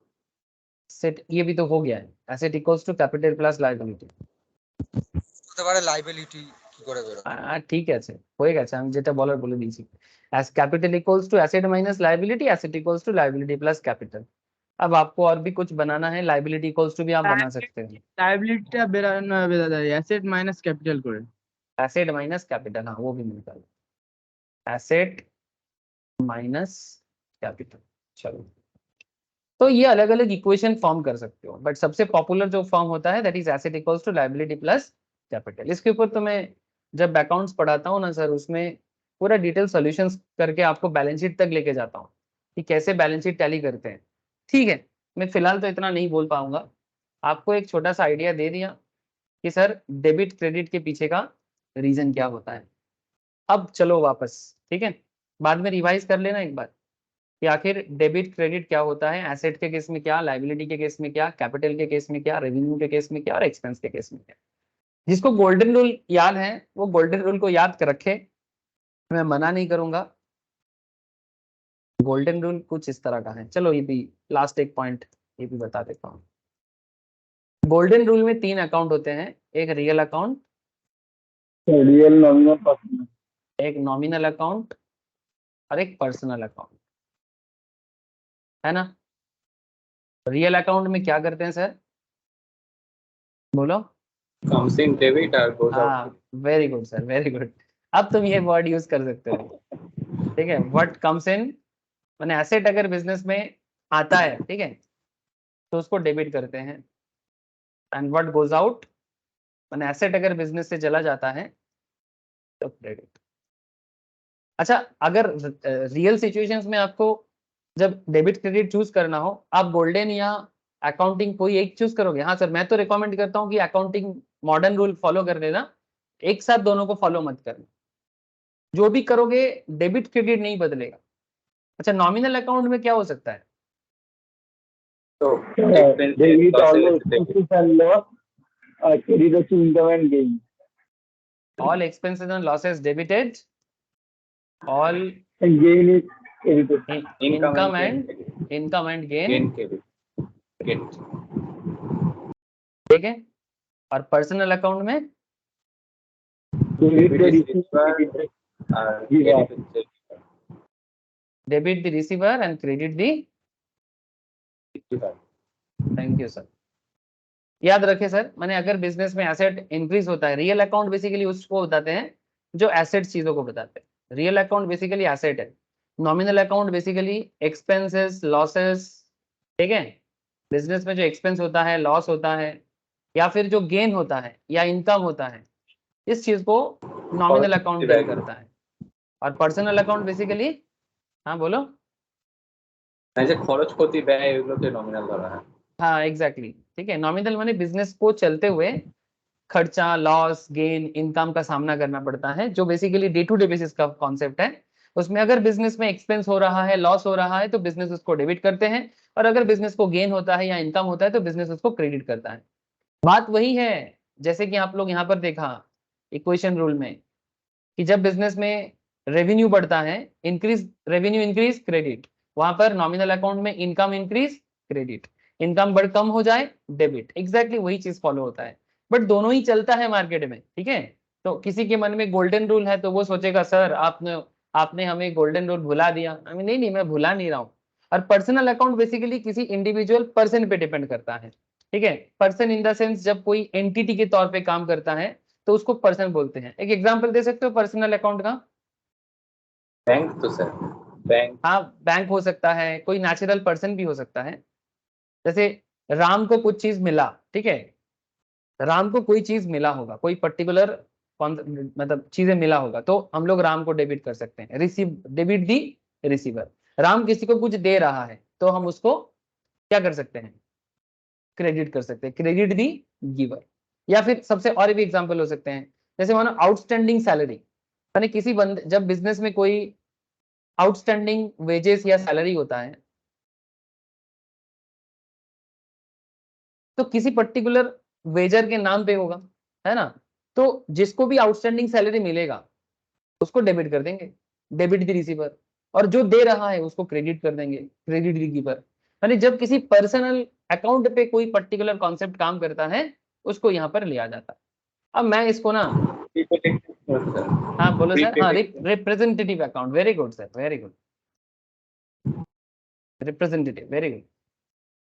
Set, ये भी तो हो गया है, asset equals to capital plus liability. হতে পারে লাইবিলিটি কি করে বের হবে? ঠিক আছে, হয়ে গেছে, আমি যেটা বলার বলে দিয়েছি। as capital equals to asset minus liability, asset equals to liability plus capital। अब आपको और भी कुछ बनाना है, लाइबिलिटी इक्वल्स टू भी आप बना सकते हैं, লাইবিলিটিটা বেরানো বেরা যায় অ্যাসেট মাইনাস ক্যাপিটাল করে। एसेट माइनस कैपिटल, हाँ वो भी मिलता है, एसेट माइनस कैपिटल। चलो, तो ये अलग अलग इक्वेशन फॉर्म कर सकते हो, बट सबसे पॉपुलर जो फॉर्म होता है that is asset equals to liability plus capital. इसके ऊपर तो मैं जब अकाउंट्स पढ़ाता हूँ ना सर, उसमें पूरा डिटेल सॉल्यूशंस करके आपको बैलेंस शीट तक लेके जाता हूँ कि कैसे बैलेंस शीट टैली करते हैं। ठीक है, मैं फिलहाल तो इतना नहीं बोल पाऊंगा, आपको एक छोटा सा आइडिया दे दिया कि सर डेबिट क्रेडिट के पीछे का रीजन क्या होता है। अब चलो वापस, ठीक है, बाद में रिवाइज कर लेना एक बार कि आखिर डेबिट क्रेडिट क्या होता है, एसेट के केस में क्या, लाइबिलिटी के केस में क्या, कैपिटल के केस में क्या, रेवेन्यू के केस में क्या, और एक्सपेंस के केस में क्या। जिसको गोल्डन रूल याद है वो गोल्डन रूल को याद कर रखे, मैं मना नहीं करूंगा। गोल्डन रूल कुछ इस तरह का है, चलो ये भी लास्ट एक पॉइंट ये भी बता देता हूँ। गोल्डन रूल में 3 अकाउंट होते हैं, एक real account, real nominal personal, एक नॉमिनल अकाउंट और एक पर्सनल अकाउंट, है ना। रियल अकाउंट में क्या करते हैं सर, बोलो। comes in debit or goes out. हाँ, very good sir, very good. अब तुम ये वर्ड यूज कर सकते हो, ठीक है। व्हाट कम्स इन, मैंने एसेट अगर बिजनेस में आता है, ठीक है, तो उसको डेबिट करते हैं। एंड व्हाट गोज आउट, मैंने एसेट अगर बिजनेस से चला जाता है तो क्रेडिट। अच्छा, अगर रियल सिचुएशंस में आपको जब डेबिट क्रेडिट चूज करना हो, आप गोल्डन या अकाउंटिंग कोई एक चूज करोगे। हाँ सर, मैं तो रिकमेंड करता हूँ कि अकाउंटिंग मॉडर्न रूल फॉलो कर लेना, एक साथ दोनों को फॉलो मत करना। जो भी करोगे डेबिट क्रेडिट नहीं बदलेगा। अच्छा, नॉमिनल अकाउंट में क्या हो सकता है, So debit expenses, all losses, debit. expenses and loss, credit to income and gain, all expenses and losses debited, all and gain is credited. income and and gain, gain credit. Get. ठीक है। और पर्सनल अकाउंट में Credit the Debit is receiver, receiver, credit আর the giver. credit হচ্ছে debit the receiver and credit the, receiver। Thank you sir. याद रखे सर, मैंने अगर बिजनेस में एसेट इंक्रीज होता है, रियल अकाउंट बेसिकली उसको बताते हैं जो एसेट चीजों को बताते हैं। रियल अकाउंट बेसिकली एसेट है, nominal account basically expenses losses, ठीक है। बिजनेस में जो एक्सपेंस होता है, लॉस होता है, या फिर जो गेन होता है या इनकम होता है, इस चीज को नॉमिनल अकाउंट डील करता है। और पर्सनल अकाउंट बेसिकली, हाँ बोलो। মানে যে খরচ ক্ষতি ব্যয় এগুলোকে নমিনাল ধরা হয়। हाँ एग्जैक्टली, ठीक है। नॉमिनल माने बिजनेस को चलते हुए खर्चा, लॉस, गेन, इनकम का सामना करना पड़ता है, जो basically day to day basis का कॉन्सेप्ट है। उसमें अगर बिजनेस में एक्सपेंस हो रहा है, लॉस हो रहा है, तो बिजनेस उसको डेबिट करते हैं, और अगर बिजनेस को गेन होता है या इनकम होता है तो बिजनेस उसको क्रेडिट करता है। बात वही है जैसे कि आप लोग यहाँ पर देखा इक्वेशन रूल में कि जब बिजनेस में रेवेन्यू बढ़ता है, इंक्रीज रेवेन्यू इंक्रीज क्रेडिट, वहां पर नॉमिनल अकाउंट में इनकम इंक्रीज क्रेडिट, इनकम बढ़ कम हो जाए डेबिट, एग्जैक्टली वही चीज फॉलो होता है। बट दोनों ही चलता है मार्केट में, ठीक है। तो किसी के मन में गोल्डन रूल है तो वो सोचेगा सर आपने हमें गोल्डन रूल भुला दिया। नहीं नहीं, मैं भुला नहीं रहा हूँ। और पर्सनल अकाउंट बेसिकली किसी इंडिविजुअल पर्सन पे डिपेंड करता है, ठीक है। पर्सन इन द सेंस जब कोई एंटिटी के तौर पे काम करता है तो उसको पर्सन बोलते हैं। एक एग्जांपल दे सकते हो पर्सनल अकाउंट का? बैंक तो सर बैंक। हाँ, बैंक हो सकता है, कोई नेचुरल पर्सन भी हो सकता है। जैसे राम को कुछ चीज मिला, ठीक है, राम को कोई चीज मिला होगा, कोई पर्टिकुलर मतलब चीजें मिला होगा, तो हम लोग राम को डेबिट कर सकते हैं, रिसीव, डेबिट दी रिसीवर। राम किसी को कुछ दे रहा है तो हम उसको क्या कर सकते हैं, क्रेडिट कर सकते हैं, क्रेडिट दी गिवर। या फिर सबसे और भी एग्जांपल हो सकते हैं, जैसे मानो आउटस्टैंडिंग सैलरी, यानी किसी बंदे, जब बिजनेस में कोई आउटस्टैंडिंग वेजेस या सैलरी होता है तो किसी पर्टिकुलर वेजर के नाम पे होगा, है ना। तो जिसको भी आउटस्टैंडिंग सैलरी मिलेगा उसको डेबिट कर देंगे, डेबिट दी रिसीवर, और जो दे रहा है उसको क्रेडिट कर देंगे, क्रेडिट दी गिवर। यानी जब किसी पर्सनल अकाउंट पे कोई पर्टिकुलर कॉन्सेप्ट काम करता है उसको यहाँ पर लिया जाता है। अब मैं इसको ना, हाँ बोलो सर। हाँ, representative account, very good sir, very good, representative, very good.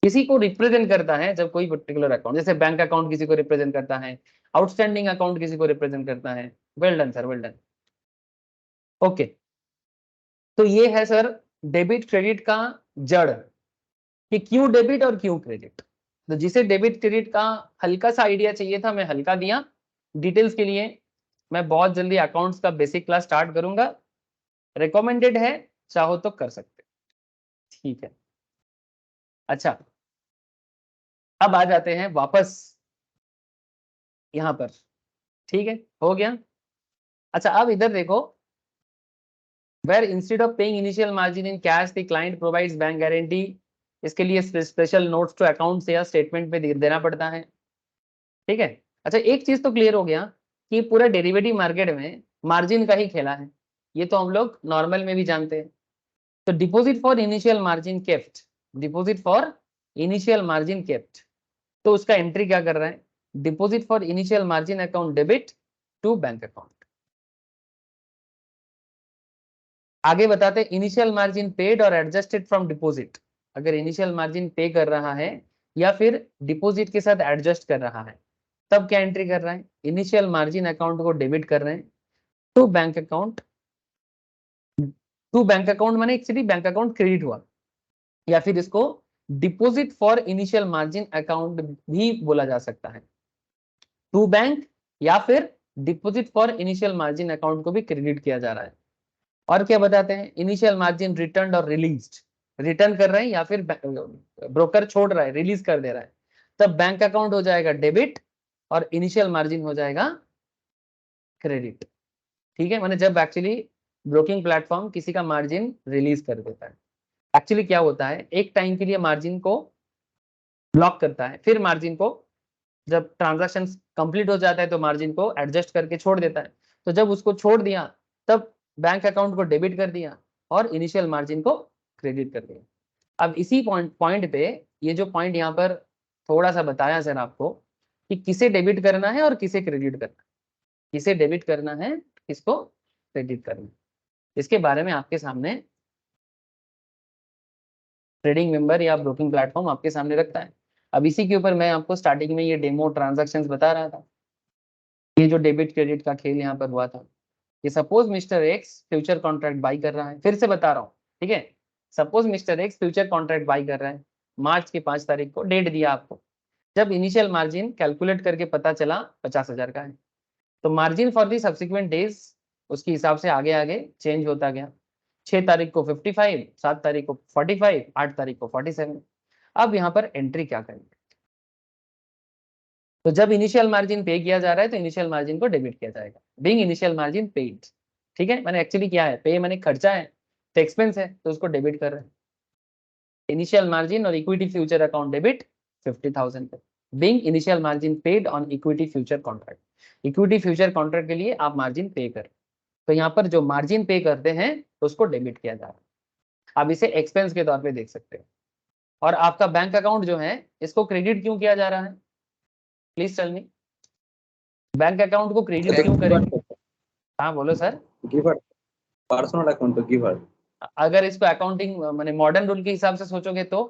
किसी को रिप्रेजेंट करता है जब कोई पर्टिकुलर अकाउंट, जैसे बैंक अकाउंट किसी को रिप्रेजेंट करता है, आउटस्टैंडिंग अकाउंट किसी को रिप्रेजेंट करता है। Well done sir, well done. Okay, तो ये है सर डेबिट क्रेडिट का जड़, कि क्यों डेबिट और क्यों क्रेडिट। तो जिसे डेबिट क्रेडिट का हल्का सा आइडिया चाहिए था मैं हल्का दिया। डिटेल्स के लिए मैं बहुत जल्दी अकाउंट्स का बेसिक क्लास स्टार्ट करूंगा, रिकमेंडेड है, चाहो तो कर सकते, ठीक है। अच्छा, अब आ जाते हैं वापस यहां पर, ठीक है, हो गया। अच्छा, अब इधर देखो, where instead of paying initial margin in cash the client provides bank guarantee. इसके लिए स्पेशल नोट्स टू अकाउंट से या स्टेटमेंट पे देना पड़ता है, ठीक है। अच्छा, एक चीज तो क्लियर हो गया कि पूरा डेरिवेटिव मार्केट में मार्जिन का ही खेला है, ये तो हम लोग नॉर्मल में भी जानते हैं। तो deposit for initial margin kept, deposit for initial margin kept, तो उसका एंट्री क्या कर रहा है, deposit for initial margin account debit to bank account. आगे बताते हैं इनिशियल मार्जिन पेड और एडजस्टेड फ्रॉम डिपॉजिट। अगर इनिशियल मार्जिन पे कर रहा है या फिर डिपॉजिट के साथ एडजस्ट कर रहा है तब क्या एंट्री कर रहा है, इनिशियल मार्जिन अकाउंट को डेबिट कर रहे हैं to bank account. To bank account माने एक्चुअली बैंक अकाउंट क्रेडिट हुआ, या फिर इसको deposit for initial margin account भी बोला जा सकता है। टू बैंक या फिर deposit for initial margin account को भी क्रेडिट किया जा रहा है। और क्या बताते हैं, इनिशियल मार्जिन रिटर्न और रिलीज्ड, रिटर्न कर रहे हैं या फिर ब्रोकर छोड़ रहा है, रिलीज कर दे रहा है, तब बैंक अकाउंट हो जाएगा डेबिट और इनिशियल मार्जिन हो जाएगा क्रेडिट, ठीक है। माने जब एक्चुअली ब्रोकिंग प्लेटफॉर्म किसी का मार्जिन रिलीज कर देता है, एक्चुअली क्या होता है, एक टाइम के लिए मार्जिन को ब्लॉक करता है, फिर मार्जिन को जब ट्रांजैक्शन कंप्लीट हो जाता है तो मार्जिन को एडजस्ट करके छोड़ देता है। तो जब उसको छोड़ दिया तब बैंक अकाउंट को डेबिट कर दिया और इनिशियल मार्जिन को क्रेडिट कर दिया। अब इसी पॉइंट पे, ये जो पॉइंट यहाँ पर थोड़ा सा बताया सर आपको कि किसे डेबिट करना है और किसे क्रेडिट करना है, किसे डेबिट करना है, किसको क्रेडिट करना है, इसके बारे में आपके सामने ट्रेडिंग मेंबर या ब्रोकिंग प्लेटफॉर्म आपके सामने रखता है। अब इसी के ऊपर मैं आपको स्टार्टिंग में ये डेमो ट्रांजैक्शंस बता रहा था, ये जो डेबिट क्रेडिट का खेल यहाँ पर हुआ था, कि suppose mister x future contract by कर रहा है, फिर से बता रहा हूँ, ठीक है, suppose mister x future contract by कर रहा है मार्च की 5 तारीख को, डेट दिया आपको, जब इनिशियल मार्जिन कैलकुलेट करके पता चला 50,000 का है, तो margin for the subsequent days उसके हिसाब से आगे आगे चेंज होता गया। 6 तारीख को 55, 7 तारीख को 45, 8 तारीख को 47। अब यहाँ पर एंट्री क्या करेंगे, तो जब इनिशियल मार्जिन पे किया जा रहा है तो इनिशियल मार्जिन को डेबिट किया जाएगा, बीइंग इनिशियल मार्जिन पेड, ठीक है, मैंने एक्चुअली क्या है, पे मैंने खर्चा है तो एक्सपेंस है तो उसको डेबिट कर रहे हैं। इनिशियल मार्जिन और इक्विटी फ्यूचर अकाउंट डेबिट 50,000 पे, being initial margin paid on equity future contract, equity future contract के लिए आप मार्जिन पे कर, तो यहाँ पर जो मार्जिन पे करते हैं तो उसको डेबिट किया जा रहा है, आप इसे एक्सपेंस के तौर पे देख सकते हो। और आपका बैंक अकाउंट जो है इसको क्रेडिट क्यों किया जा रहा है, please tell me, bank account को क्रेडिट क्यों करेंगे? हाँ बोलो सर। गिवर पर्सनल अकाउंट तो गिवर अगर इसको अकाउंटिंग माने मॉडर्न रूल के हिसाब से सोचोगे तो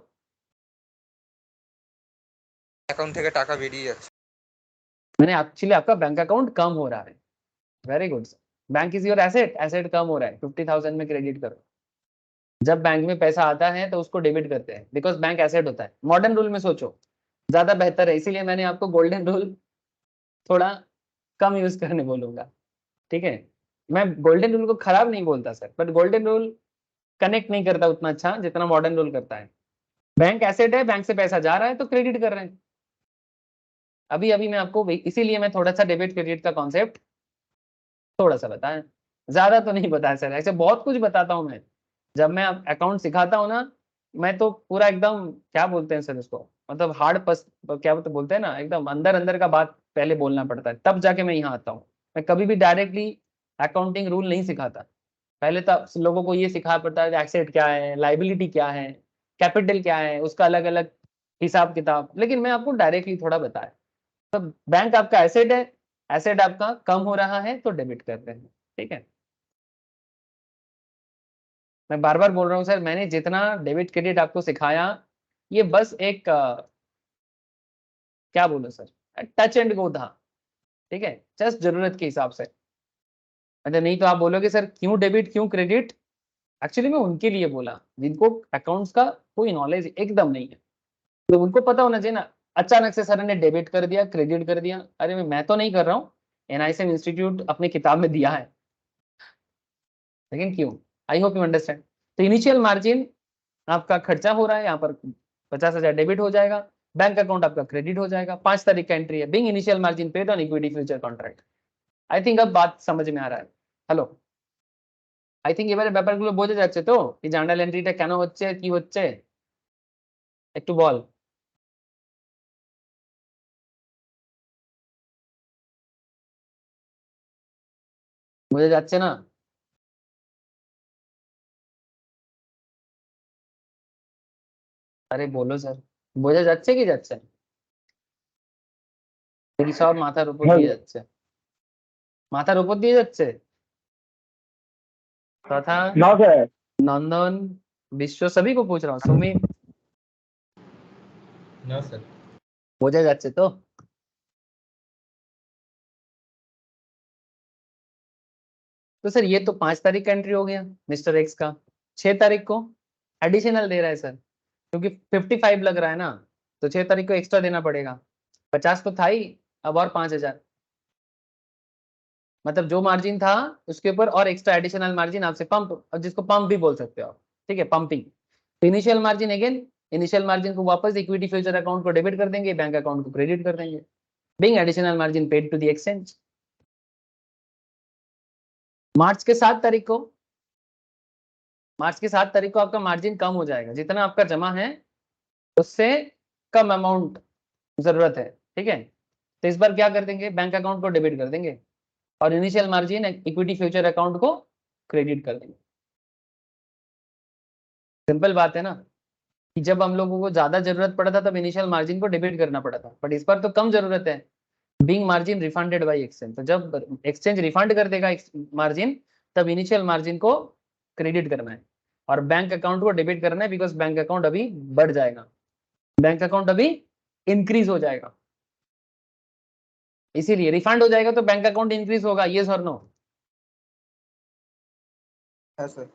অ্যাকাউন্ট থেকে টাকা বেরিয়ে যাচ্ছে। मैंने एक्चुअली आपका बैंक अकाउंट कम हो रहा है, very good sir, bank is your asset, asset कम हो रहा है, 50,000 में क्रेडिट करो। जब बैंक में पैसा आता है तो उसको डेबिट करते हैं, बिकॉज बैंक एसेट होता है। मॉडर्न रूल में सोचो ज्यादा बेहतर है, इसीलिए मैंने आपको गोल्डन रूल थोड़ा कम यूज करने बोलूंगा, ठीक है, मैं गोल्डन रूल को खराब नहीं बोलता sir, but golden rule connect नहीं करता उतना अच्छा जितना मॉडर्न रूल करता है। बैंक एसेट है, बैंक से पैसा जा रहा है तो क्रेडिट कर रहे हैं। अभी अभी मैं आपको इसीलिए मैं थोड़ा सा डेबिट क्रेडिट का कॉन्सेप्ट थोड़ा सा बताया, ज्यादा तो नहीं बताया सर, ऐसे बहुत कुछ बताता हूँ मैं। जब मैं अकाउंट सिखाता हूँ ना, मैं तो पूरा एकदम क्या बोलते हैं सर इसको, मतलब हार्ड पस क्या बोलते हैं ना, एकदम अंदर अंदर का बात पहले बोलना पड़ता है, तब जाके मैं यहाँ आता हूँ। मैं कभी भी डायरेक्टली अकाउंटिंग रूल नहीं सिखाता, पहले तो लोगों को ये सिखाना पड़ता है एसेट क्या है, लाइबिलिटी क्या है, कैपिटल क्या है, उसका अलग अलग हिसाब किताब, लेकिन मैं आपको डायरेक्टली थोड़ा बताया। तो बैंक आपका एसेट है, एसेट आपका कम हो रहा है तो डेबिट करते हैं, ठीक है। मैं बार बार बोल रहा हूँ सर, मैंने जितना डेबिट क्रेडिट आपको सिखाया ये बस एक क्या बोलो सर, टच एंड गो था, ठीक है, जस्ट जरूरत के हिसाब से। मतलब नहीं तो आप बोलोगे सर क्यों डेबिट क्यों क्रेडिट, एक्चुअली मैं उनके लिए बोला जिनको अकाउंट्स का कोई नॉलेज एकदम नहीं है, तो उनको पता होना चाहिए ना। अचानक से सर ने डेबिट कर दिया क्रेडिट कर दिया, अरे मैं तो नहीं कर रहा हूँ, NISM इंस्टीट्यूट अपने किताब में दिया है, लेकिन क्यों, आई होप यू अंडरस्टैंड। तो इनिशियल मार्जिन आपका खर्चा हो रहा है, यहाँ पर 50,000 डेबिट हो जाएगा, बैंक अकाउंट आपका क्रेडिट हो जाएगा, 5 तारीख का एंट्री है, being initial margin paid on equity future contract. I think अब बात समझ में आ रहा है, हेलो, আই থিঙ্ক এবারে ব্যাপারগুলো বোঝা যাচ্ছে তো, এই জার্নাল এন্ট্রিটা কেন হচ্ছে কি হচ্ছে একটু বল। বোঝা যাচ্ছে না? আরে বলো স্যার, বোঝা যাচ্ছে কি যাচ্ছে না? দেখি সব মাথার উপর দিয়ে যাচ্ছে, মাথার উপর দিয়ে যাচ্ছে तथा ना सर नंदन विश्व सभी को पूछ रहा हूँ, सुमित না স্যার। বোঝা যাচ্ছে তো? तो सर ये तो 5 तारीख का एंट्री हो गया मिस्टर एक्स का, 6 तारीख को एडिशनल दे रहा है सर, क्योंकि 55 लग रहा है ना, तो 6 तारीख को एक्स्ट्रा देना पड़ेगा, 50 तो था ही, अब और 5,000, मतलब जो मार्जिन था उसके ऊपर और एक्स्ट्रा एडिशनल मार्जिन आपसे पंप, जिसको पंप भी बोल सकते हो आप, ठीक है, पंपिंग। तो initial margin again, initial margin को वापस इक्विटी फ्यूचर अकाउंट को डेबिट कर देंगे, बैंक अकाउंट को क्रेडिट कर देंगे, being additional margin paid to the exchange. March के 7 तारीख को, मार्च की 7 तारीख को आपका मार्जिन कम हो जाएगा, जितना आपका जमा है उससे कम अमाउंट जरूरत है, ठीक है, तो इस बार क्या कर देंगे, बैंक अकाउंट को डेबिट कर देंगे और initial margin equity future account को क्रेडिट कर देंगे। सिंपल बात है ना, कि जब हम लोगों को ज्यादा जरूरत पड़ा था तब इनिशियल मार्जिन को डेबिट करना पड़ा था, बट इस बार तो कम जरूरत है, being margin refunded by exchange. तो जब एक्सचेंज रिफंड कर देगा मार्जिन, तब इनिशियल मार्जिन को क्रेडिट करना है और बैंक अकाउंट को डेबिट करना है, बिकॉज बैंक अकाउंट अभी बढ़ जाएगा, बैंक अकाउंट अभी इंक्रीज हो जाएगा, इसीलिए रिफंड हो जाएगा तो बैंक अकाउंट इंक्रीज होगा। यस और नो? हाँ सर।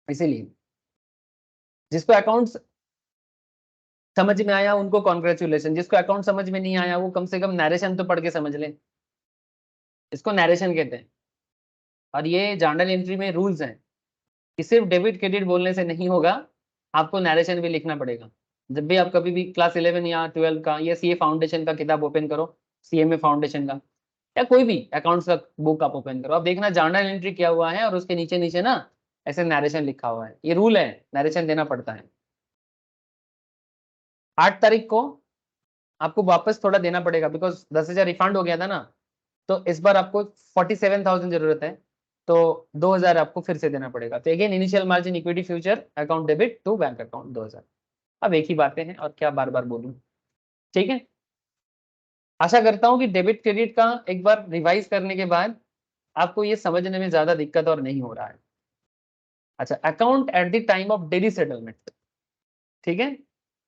इसीलिए जिसको अकाउंट समझ में आया उनको कॉन्ग्रेचुलेशन, जिसको अकाउंट समझ में नहीं आया वो कम से कम नरेशन तो पढ़ के समझ ले, इसको नरेशन कहते हैं। और ये जर्नल एंट्री में रूल्स हैं कि सिर्फ डेबिट क्रेडिट बोलने से नहीं होगा, आपको नरेशन भी लिखना पड़ेगा। जब भी आप कभी भी क्लास 11 या 12 का या सीए फाउंडेशन का किताब ओपन करो, सीएमए फाउंडेशन का या कोई भी अकाउंट्स का बुक आप ओपन करो, आप देखना जर्नल एंट्री किया हुआ है और उसके नीचे नीचे ना ऐसे नरेशन लिखा हुआ है। ये रूल है, नरेशन देना पड़ता है। 8 तारीख को आपको वापस थोड़ा देना पड़ेगा, बिकॉज 10,000 रिफंड हो गया था ना, तो इस बार आपको 47,000 जरूरत है, तो 2,000 आपको फिर से देना पड़ेगा। तो again initial margin equity future account debit to bank account 2,000। अब एक ही बातें हैं और क्या बार बार बोलूं, ठीक है। आशा करता हूं कि डेबिट क्रेडिट का एक बार रिवाइज करने के बाद आपको ये समझने में ज्यादा दिक्कत और नहीं हो रहा है। अच्छा, account at the time of daily settlement, ठीक है।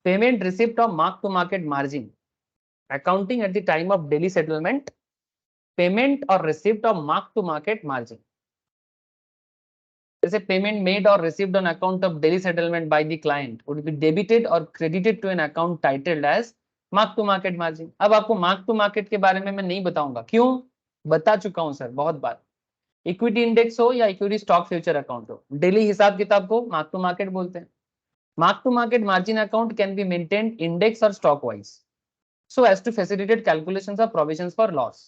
Payment receipt of mark to market margin, accounting at the time of daily settlement, payment और receipt of mark to market margin. जैसे पेमेंट मेड और received on account of daily settlement by the client would be debited और credited to an account titled as mark to market margin. अब आपको मार्क टू मार्केट के बारे में मैं नहीं बताऊंगा, क्यों? बता चुका हूं सर बहुत बार। इक्विटी इंडेक्स हो या इक्विटी स्टॉक फ्यूचर अकाउंट हो, डेली हिसाब किताब को मार्क टू मार्केट बोलते हैं। Mark to market margin account can be maintained index और stock wise so as to facilitate calculations of provisions for loss.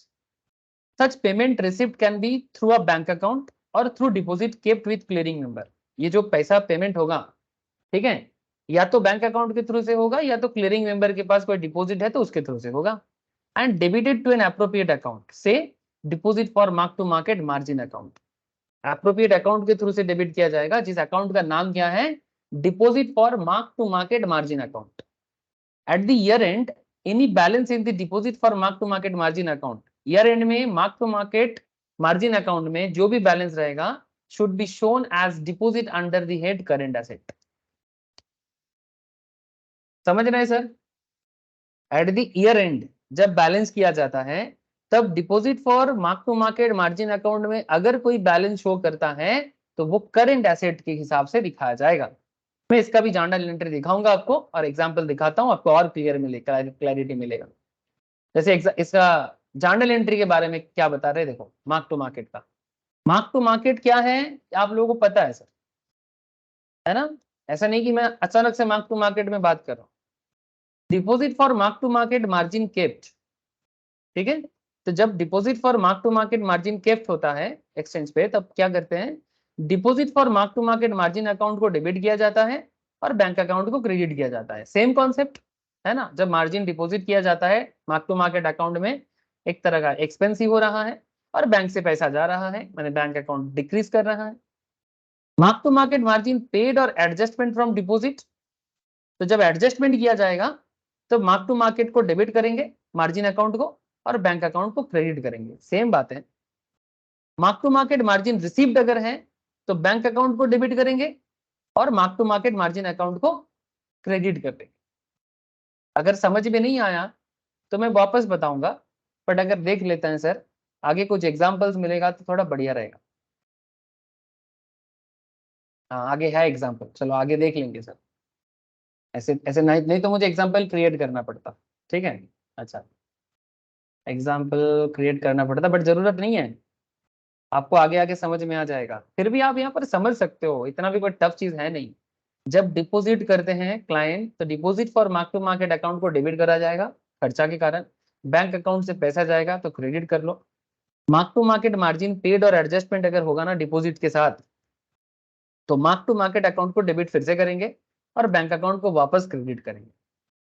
Such payment receipt can be through a bank account or through deposit kept with clearing member. ये जो पैसा पेमेंट होगा, ठीक है, या तो बैंक अकाउंट के थ्रू से होगा या तो क्लियरिंग मेंबर के पास कोई डिपॉजिट है तो उसके थ्रू से होगा। And debited to an appropriate account से deposit for mark to market margin account. Appropriate account के थ्रू से डेबिट किया जाएगा, जिस अकाउंट का नाम क्या है? Deposit for mark to market margin account. At the year end any balance in the deposit for mark to market margin account, year end में mark to market margin account में जो भी बैलेंस रहेगा should be shown as deposit under the head current asset. समझ रहे हैं sir? At the year end जब बैलेंस किया जाता है तब deposit for mark to market margin account में अगर कोई बैलेंस शो करता है तो वो करंट एसेट के हिसाब से दिखाया जाएगा। मैं इसका भी जर्नल एंट्री दिखाऊंगा आपको और एग्जांपल दिखाता हूं, आपको और क्लियर मिलेगा, क्लैरिटी मिलेगा। जैसे इसका जर्नल एंट्री के बारे में क्या बता रहे, देखो मार्क टू मार्केट का। मार्क टू मार्केट क्या है आप लोगों को पता है सर, है ना? ऐसा नहीं कि मैं अचानक से मार्क टू मार्केट में बात कर रहा हूं। Deposit for mark to market margin kept, ठीक है। तो जब deposit for mark to market margin kept होता है एक्सचेंज पे, तब क्या करते हैं? Deposit for mark to market margin account को डेबिट किया जाता है और बैंक अकाउंट को क्रेडिट किया जाता है। सेम कॉन्सेप्ट है ना? जब मार्जिन डिपॉजिट किया जाता है मार्क टू मार्केट अकाउंट में, एक तरह का एक्सपेंस ही हो रहा है और बैंक से पैसा जा रहा है, मैंने बैंक अकाउंट डिक्रीज कर रहा है। Mark to market margin paid और एडजस्टमेंट फ्रॉम डिपॉजिट, तो जब एडजस्टमेंट किया जाएगा तो मार्क टू मार्केट को डेबिट करेंगे मार्जिन अकाउंट को और बैंक अकाउंट को क्रेडिट करेंगे। सेम बात है। Mark to market margin received अगर है तो बैंक अकाउंट को डेबिट करेंगे और mark to market margin account को क्रेडिट कर देंगे। अगर समझ में नहीं आया तो मैं वापस बताऊंगा, बट अगर देख लेते हैं सर आगे कुछ एग्जांपल्स मिलेगा तो थोड़ा बढ़िया रहेगा। हाँ आगे है एग्जांपल, चलो आगे देख लेंगे सर। ऐसे ऐसे नहीं तो मुझे एग्जांपल क्रिएट करना पड़ता, ठीक है। अच्छा, एग्जाम्पल क्रिएट करना पड़ता बट जरूरत नहीं है, आपको आगे आगे समझ में आ जाएगा। फिर भी आप यहाँ पर समझ सकते हो, इतना भी कोई टफ चीज है नहीं। जब डिपॉजिट करते हैं क्लाइंट तो deposit for mark to market account को डेबिट करा जाएगा खर्चा के कारण, बैंक अकाउंट से पैसा जाएगा तो क्रेडिट कर लो। Mark to market margin paid और एडजस्टमेंट अगर होगा ना डिपॉजिट के साथ, तो मार्क टू मार्केट अकाउंट को डेबिट फिर से करेंगे और बैंक अकाउंट को वापस क्रेडिट करेंगे।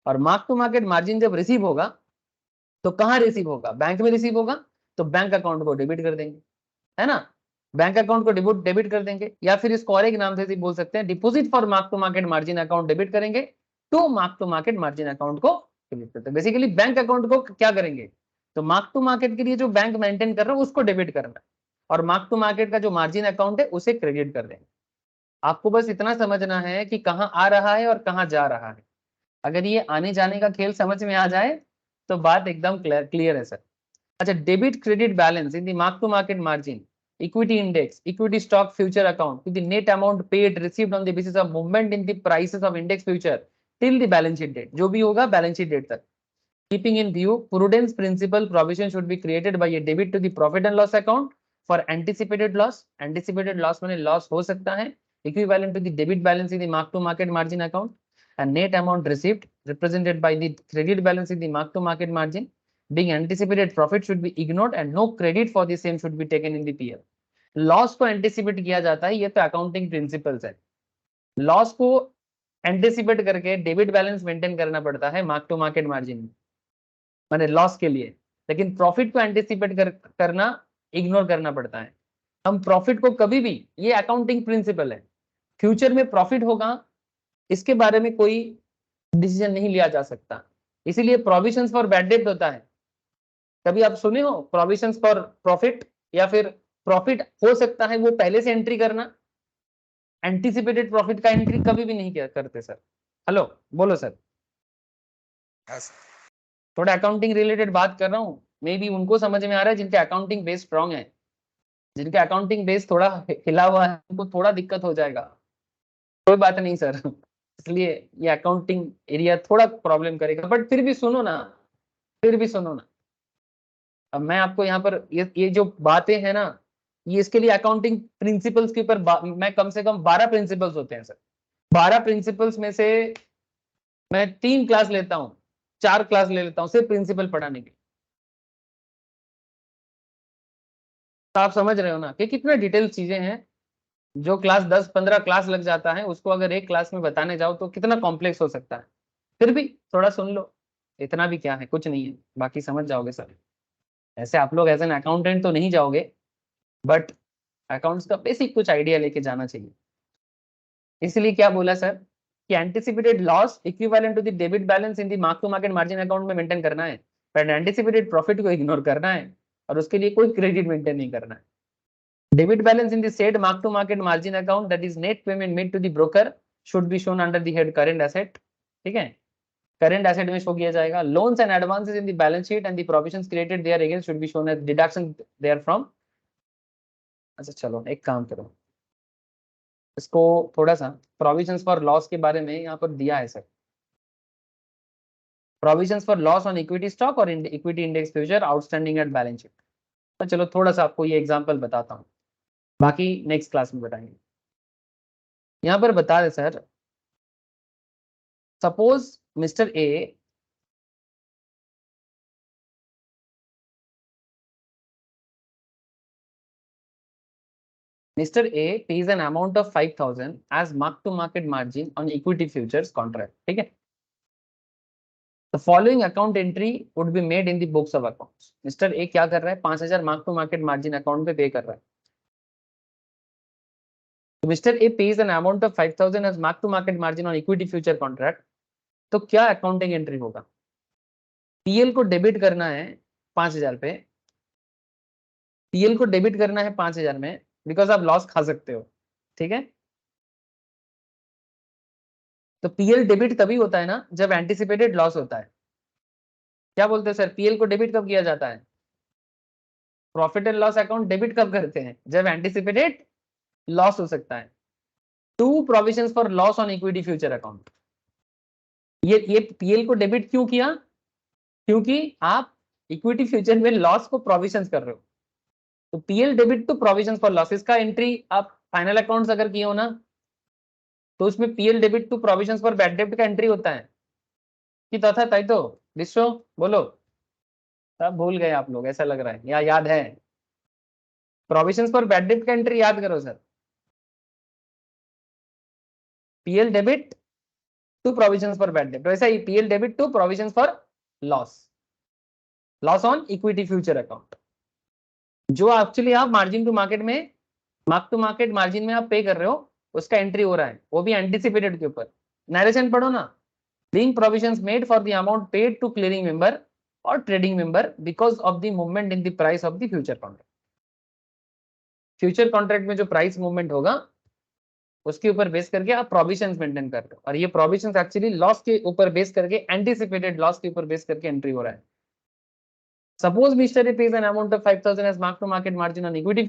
और मार्क टू मार्केट मार्जिन जब रिसीव होगा तो कहाँ रिसीव होगा? बैंक में रिसीव होगा तो बैंक अकाउंट को डेबिट कर देंगे, है ना? बैंक अकाउंट को डेबिट कर देंगे, या फिर इसको और एक नाम से बोल सकते हैं deposit for mark to market margin account debit करेंगे तो mark to market margin account को क्रेडिट करते हैं। बेसिकली बैंक अकाउंट को क्या करेंगे, तो मार्क टू मार्केट के लिए जो बैंक मेंटेन कर रहा है उसको डेबिट करना है, और मार्क टू मार्केट का जो मार्जिन अकाउंट है उसे क्रेडिट कर देंगे। आपको बस इतना समझना है कि कहाँ आ रहा है और कहाँ जा रहा है। अगर ये आने जाने का खेल समझ में आ जाए तो बात एकदम क्लियर है सर। अच्छा, debit credit balance in the mark to market margin, equity index, equity stock future account to the net amount paid received on the basis of movement in the prices of index future till the balance sheet date, जो भी होगा बैलेंस शीट डेट तक। Keeping in view prudence principle, provision should be created by a debit to the profit and loss account for anticipated loss. Anticipated loss माने loss हो सकता है, equivalent to the debit balance in the mark to market margin account, and net amount received represented by the credit balance in the mark to market margin. Being anticipated profit should be ignored and no credit for the same should be taken in the PL. Loss को एंटिसिपेट किया जाता है, ये तो अकाउंटिंग प्रिंसिपल्स है। लॉस को एंटिसिपेट करके डेबिट बैलेंस मेंटेन करना पड़ता है मार्क टू मार्केट मार्जिन में, माने लॉस के लिए, लेकिन प्रॉफिट को एंटिसिपेट करना इग्नोर करना पड़ता है। हम प्रॉफिट को कभी भी, ये अकाउंटिंग प्रिंसिपल है, फ्यूचर में प्रॉफिट होगा इसके बारे में कोई डिसीजन नहीं लिया जा सकता। इसीलिए प्रोविजंस फॉर बैड डेब्ट होता है। कभी आप सुने हो प्रोविजंस फॉर प्रॉफिट, या फिर प्रॉफिट हो सकता है वो पहले से एंट्री करना, एंटिसिपेटेड प्रॉफिट का एंट्री कभी भी नहीं करते सर। हेलो बोलो सर। yes. थोड़ा अकाउंटिंग रिलेटेड बात कर रहा हूँ, मे बी उनको समझ में आ रहा है जिनके अकाउंटिंग बेस स्ट्रांग है, जिनके अकाउंटिंग बेस थोड़ा हिला हुआ है उनको थोड़ा दिक्कत हो जाएगा, कोई बात नहीं सर। इसलिए ये अकाउंटिंग एरिया थोड़ा प्रॉब्लम करेगा, बट फिर भी सुनो ना, फिर भी सुनो ना। अब मैं आपको यहाँ पर ये जो बातें हैं ना, ये इसके लिए अकाउंटिंग प्रिंसिपल्स के ऊपर मैं कम से कम 12 प्रिंसिपल्स होते हैं सर। 12 प्रिंसिपल्स में से मैं 3 क्लास लेता हूँ, 4 क्लास ले लेता हूँ सिर्फ प्रिंसिपल पढ़ाने के। तो आप समझ रहे हो ना कि कितना डिटेल चीजें हैं। जो क्लास 10-15 क्लास लग जाता है उसको अगर एक क्लास में बताने जाओ तो कितना कॉम्प्लेक्स हो सकता है। फिर भी थोड़ा सुन लो, इतना भी क्या है, कुछ नहीं है, बाकी समझ जाओगे सर। ऐसे आप लोग एज एन अकाउंटेंट तो नहीं जाओगे, बट अकाउंट्स का बेसिक कुछ आइडिया लेके जाना चाहिए। इसलिए क्या बोला सर कि anticipated loss equivalent to the debit balance in the mark to market margin account में मेंटेन करना है, बट एंटिसिपेटेड प्रॉफिट को इग्नोर करना है और उसके लिए कोई क्रेडिट मेंटेन नहीं करना है। Debit balance in the said mark to market margin account that is net payment made to the broker should be shown under the head current asset. ठीक है, करंट एसेट में शो किया जाएगा। Loans and advances in the balance sheet and the provisions created there against should be shown as deduction there from. अच्छा चलो एक काम करो, इसको थोड़ा सा प्रोविजंस फॉर लॉस के बारे में यहाँ पर दिया है sir. Provisions for loss on equity stock और equity index future outstanding at balance sheet. तो चलो थोड़ा सा आपको ये एग्जांपल बताता हूँ, बाकी नेक्स्ट क्लास में बताएंगे। यहाँ पर बता दे sir, suppose mister A pays an amount of 5,000 as mark to market margin on equity futures contract. ठीक है, The following account entry would be made in the books of accounts. Mister A क्या कर रहा है, 5,000 mark to market margin account पे पे कर रहा है। तो mister A pays an amount of 5,000 as mark to market margin on equity future contract. तो क्या अकाउंटिंग एंट्री होगा, पीएल को डेबिट करना है 5,000 पे, पीएल को डेबिट करना है 5,000 में, बिकॉज आप लॉस खा सकते हो। ठीक है, तो पीएल डेबिट तभी होता है ना जब एंटिसिपेटेड लॉस होता है। क्या बोलते हैं सर, पीएल को डेबिट कब किया जाता है, profit and loss account debit कब करते हैं, जब एंटिसिपेटेड लॉस हो सकता है। 2 provisions for loss on equity future account. ये पीएल को डेबिट क्यों किया, क्योंकि आप इक्विटी फ्यूचर में लॉस को प्रोविजंस कर रहे हो। तो PL debit to provisions for losses का एंट्री आप फाइनल अकाउंट्स अगर किए हो ना, तो उसमें PL debit to provisions for bad डेब्ट का एंट्री होता है कि तथा ताई तो विश्व बोलो, सब भूल गए आप लोग ऐसा लग रहा है, या याद है, प्रोविजंस फॉर बैड डेब्ट का एंट्री याद करो sir, PL debit to provisions for bad डेब्ट, वैसा ही PL debit to provisions for loss on equity future account, जो एक्चुअली आप मार्जिन टू मार्केट में, मार्क टू मार्केट मार्जिन में आप पे कर रहे हो, उसका एंट्री हो रहा है, वो भी एंटिसिपेटेड के ऊपर। नरेशन पढ़ो ना, being provisions made for the amount paid to clearing member or trading member because of the movement in the price of the future contract. Future contract में जो प्राइस मूवमेंट होगा उसके ऊपर बेस करके आप प्रोविजंस मेंटेन करते हो, और ये प्रोविजंस एक्चुअली लॉस के ऊपर बेस करके, एंटिसिपेटेड लॉस के ऊपर बेस करके एंट्री हो रहा है. Suppose mister pays an amount of 5,000 as mark to market margin on equity.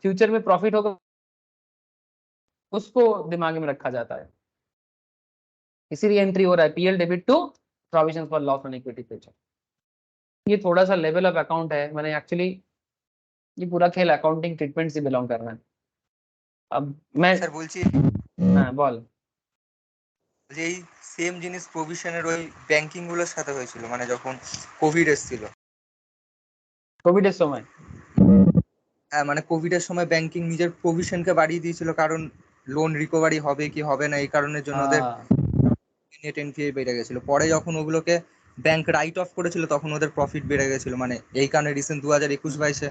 Future में प्रॉफिट होगा उसको दिमाग में रखा जाता है, इसीलिए एंट्री हो रहा है PL debit to provisions for loss on equity future. ये थोड़ा सा लेवल ऑफ अकाउंट है, मैंने एक्चुअली ये पूरा खेल अकाउंटिंग ट्रीटमेंट से बिलोंग कर रहा है. अब मैं স্যার বলছি হ্যাঁ বল. যে এই সেম জিনিস প্রভিশনের ওই ব্যাংকিং গুলোর সাথে হয়েছিল, মানে যখন কোভিড এসেছিল। কোভিডের সময় হ্যাঁ, মানে কোভিডের সময় ব্যাংকিং নিজের প্রভিশনকে বাড়িয়ে দিয়েছিল, কারণ লোন রিকভারি হবে কি হবে না এই কারণের জন্য ওদের নেট এনপিএ বেড়ে গেছিল। পরে যখন ওগুলোকে ব্যাংক রাইট অফ করেছিল তখন ওদের প্রফিট বেড়ে গেছিল, মানে এই কারণে রিসেন্ট 2021-22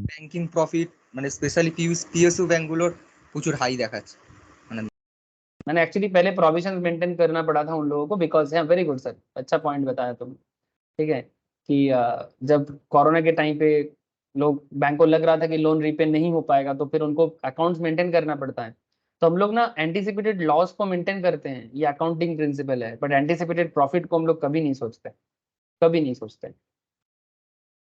ব্যাংকিং প্রফিট মানে স্পেশালি পিএসইউ ব্যাংকগুলোর প্রচুর হাই দেখাচ্ছে। मैंने एक्चुअली पहले प्रोविजन मेंटेन करना पड़ा था उन लोगों को, बिकॉज वेरी गुड सर, अच्छा पॉइंट बताया तुम. ठीक है कि जब कोरोना के टाइम पे लोग बैंक को लग रहा था कि लोन रीपे नहीं हो पाएगा तो फिर उनको अकाउंट्स मेंटेन करना पड़ता है. तो हम लोग ना एंटिसिपेटेड लॉस को मेंटेन करते हैं, ये अकाउंटिंग प्रिंसिपल है, बट एंटिसिपेटेड प्रॉफिट को हम लोग कभी नहीं सोचते, कभी नहीं सोचते.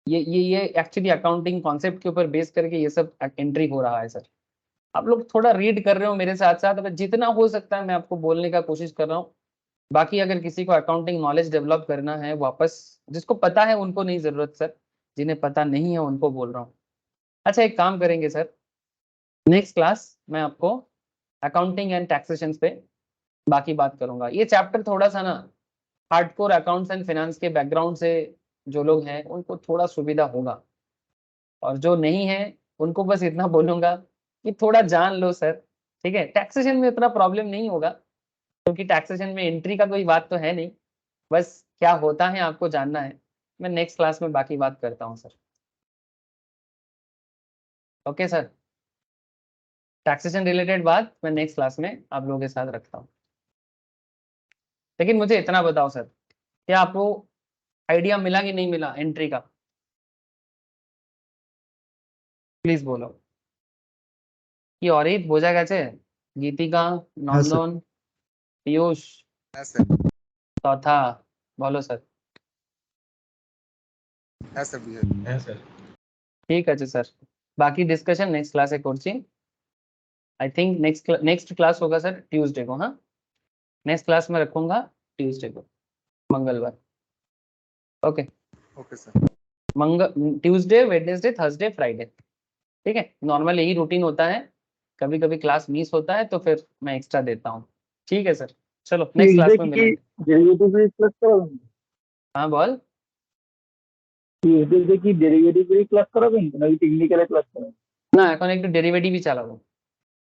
ये एक्चुअली अकाउंटिंग कॉन्सेप्ट के ऊपर बेस करके ये सब एंट्री हो रहा है सर. आप लोग थोड़ा रीड कर रहे हो मेरे साथ साथ, अगर जितना हो सकता है मैं आपको बोलने का कोशिश कर रहा हूँ. बाकी अगर किसी को अकाउंटिंग नॉलेज डेवलप करना है वापस, जिसको पता है उनको नहीं जरूरत सर, जिन्हें पता नहीं है उनको बोल रहा हूँ. अच्छा एक काम करेंगे सर, नेक्स्ट क्लास मैं आपको अकाउंटिंग एंड टैक्सेशन पे बाकी बात करूंगा. ये चैप्टर थोड़ा सा ना हार्डकोर अकाउंट्स एंड फाइनेंस के बैकग्राउंड से जो लोग हैं उनको थोड़ा सुविधा होगा, और जो नहीं है उनको बस इतना बोलूंगा कि थोड़ा जान लो सर. ठीक है, टैक्सेशन में इतना प्रॉब्लम नहीं होगा क्योंकि टैक्सेशन में एंट्री का कोई बात तो है नहीं, बस क्या होता है आपको जानना है. मैं नेक्स्ट क्लास में बाकी बात करता हूँ sir. Okay sir, taxation related बात मैं नेक्स्ट क्लास में आप लोगों के साथ रखता हूँ. लेकिन मुझे इतना बताओ सर, क्या आपको आइडिया मिला कि नहीं मिला एंट्री का? प्लीज बोलो. কি অরিত বোঝা গেছে? গীতিকা, নন্দন, পীয়ূষ হ্যাঁ স্যার, তথা বলো স্যার. হ্যাঁ স্যার হ্যাঁ স্যার। ঠিক আছে স্যার, बाकी डिस्कशन नेक्स्ट क्लास में করছি. आई थिंक नेक्स्ट क्लास होगा सर ट्यूसडे को. हाँ, नेक्स्ट क्लास में रखूंगा ट्यूसडे को, मंगलवार. Okay, okay sir. Tuesday, Wednesday, Thursday, Friday. ठीक है, नॉर्मल यही रूटीन होता है. कभी कभी क्लास मिस होता है तो फिर मैं एक्स्ट्रा देता हूँ. ठीक है सर, चलो नेक्स्ट क्लास में मिलेंगे. ডেরিভেটিভ ক্লাস করাবেন? हाँ बोल. টিউসডে কি ডেরিভেটিভ ক্লাস করাবেন নাকি টেকনিক্যাল ক্লাস করাবেন? না এখন একটু ডেরিভেটিভই চালাবো.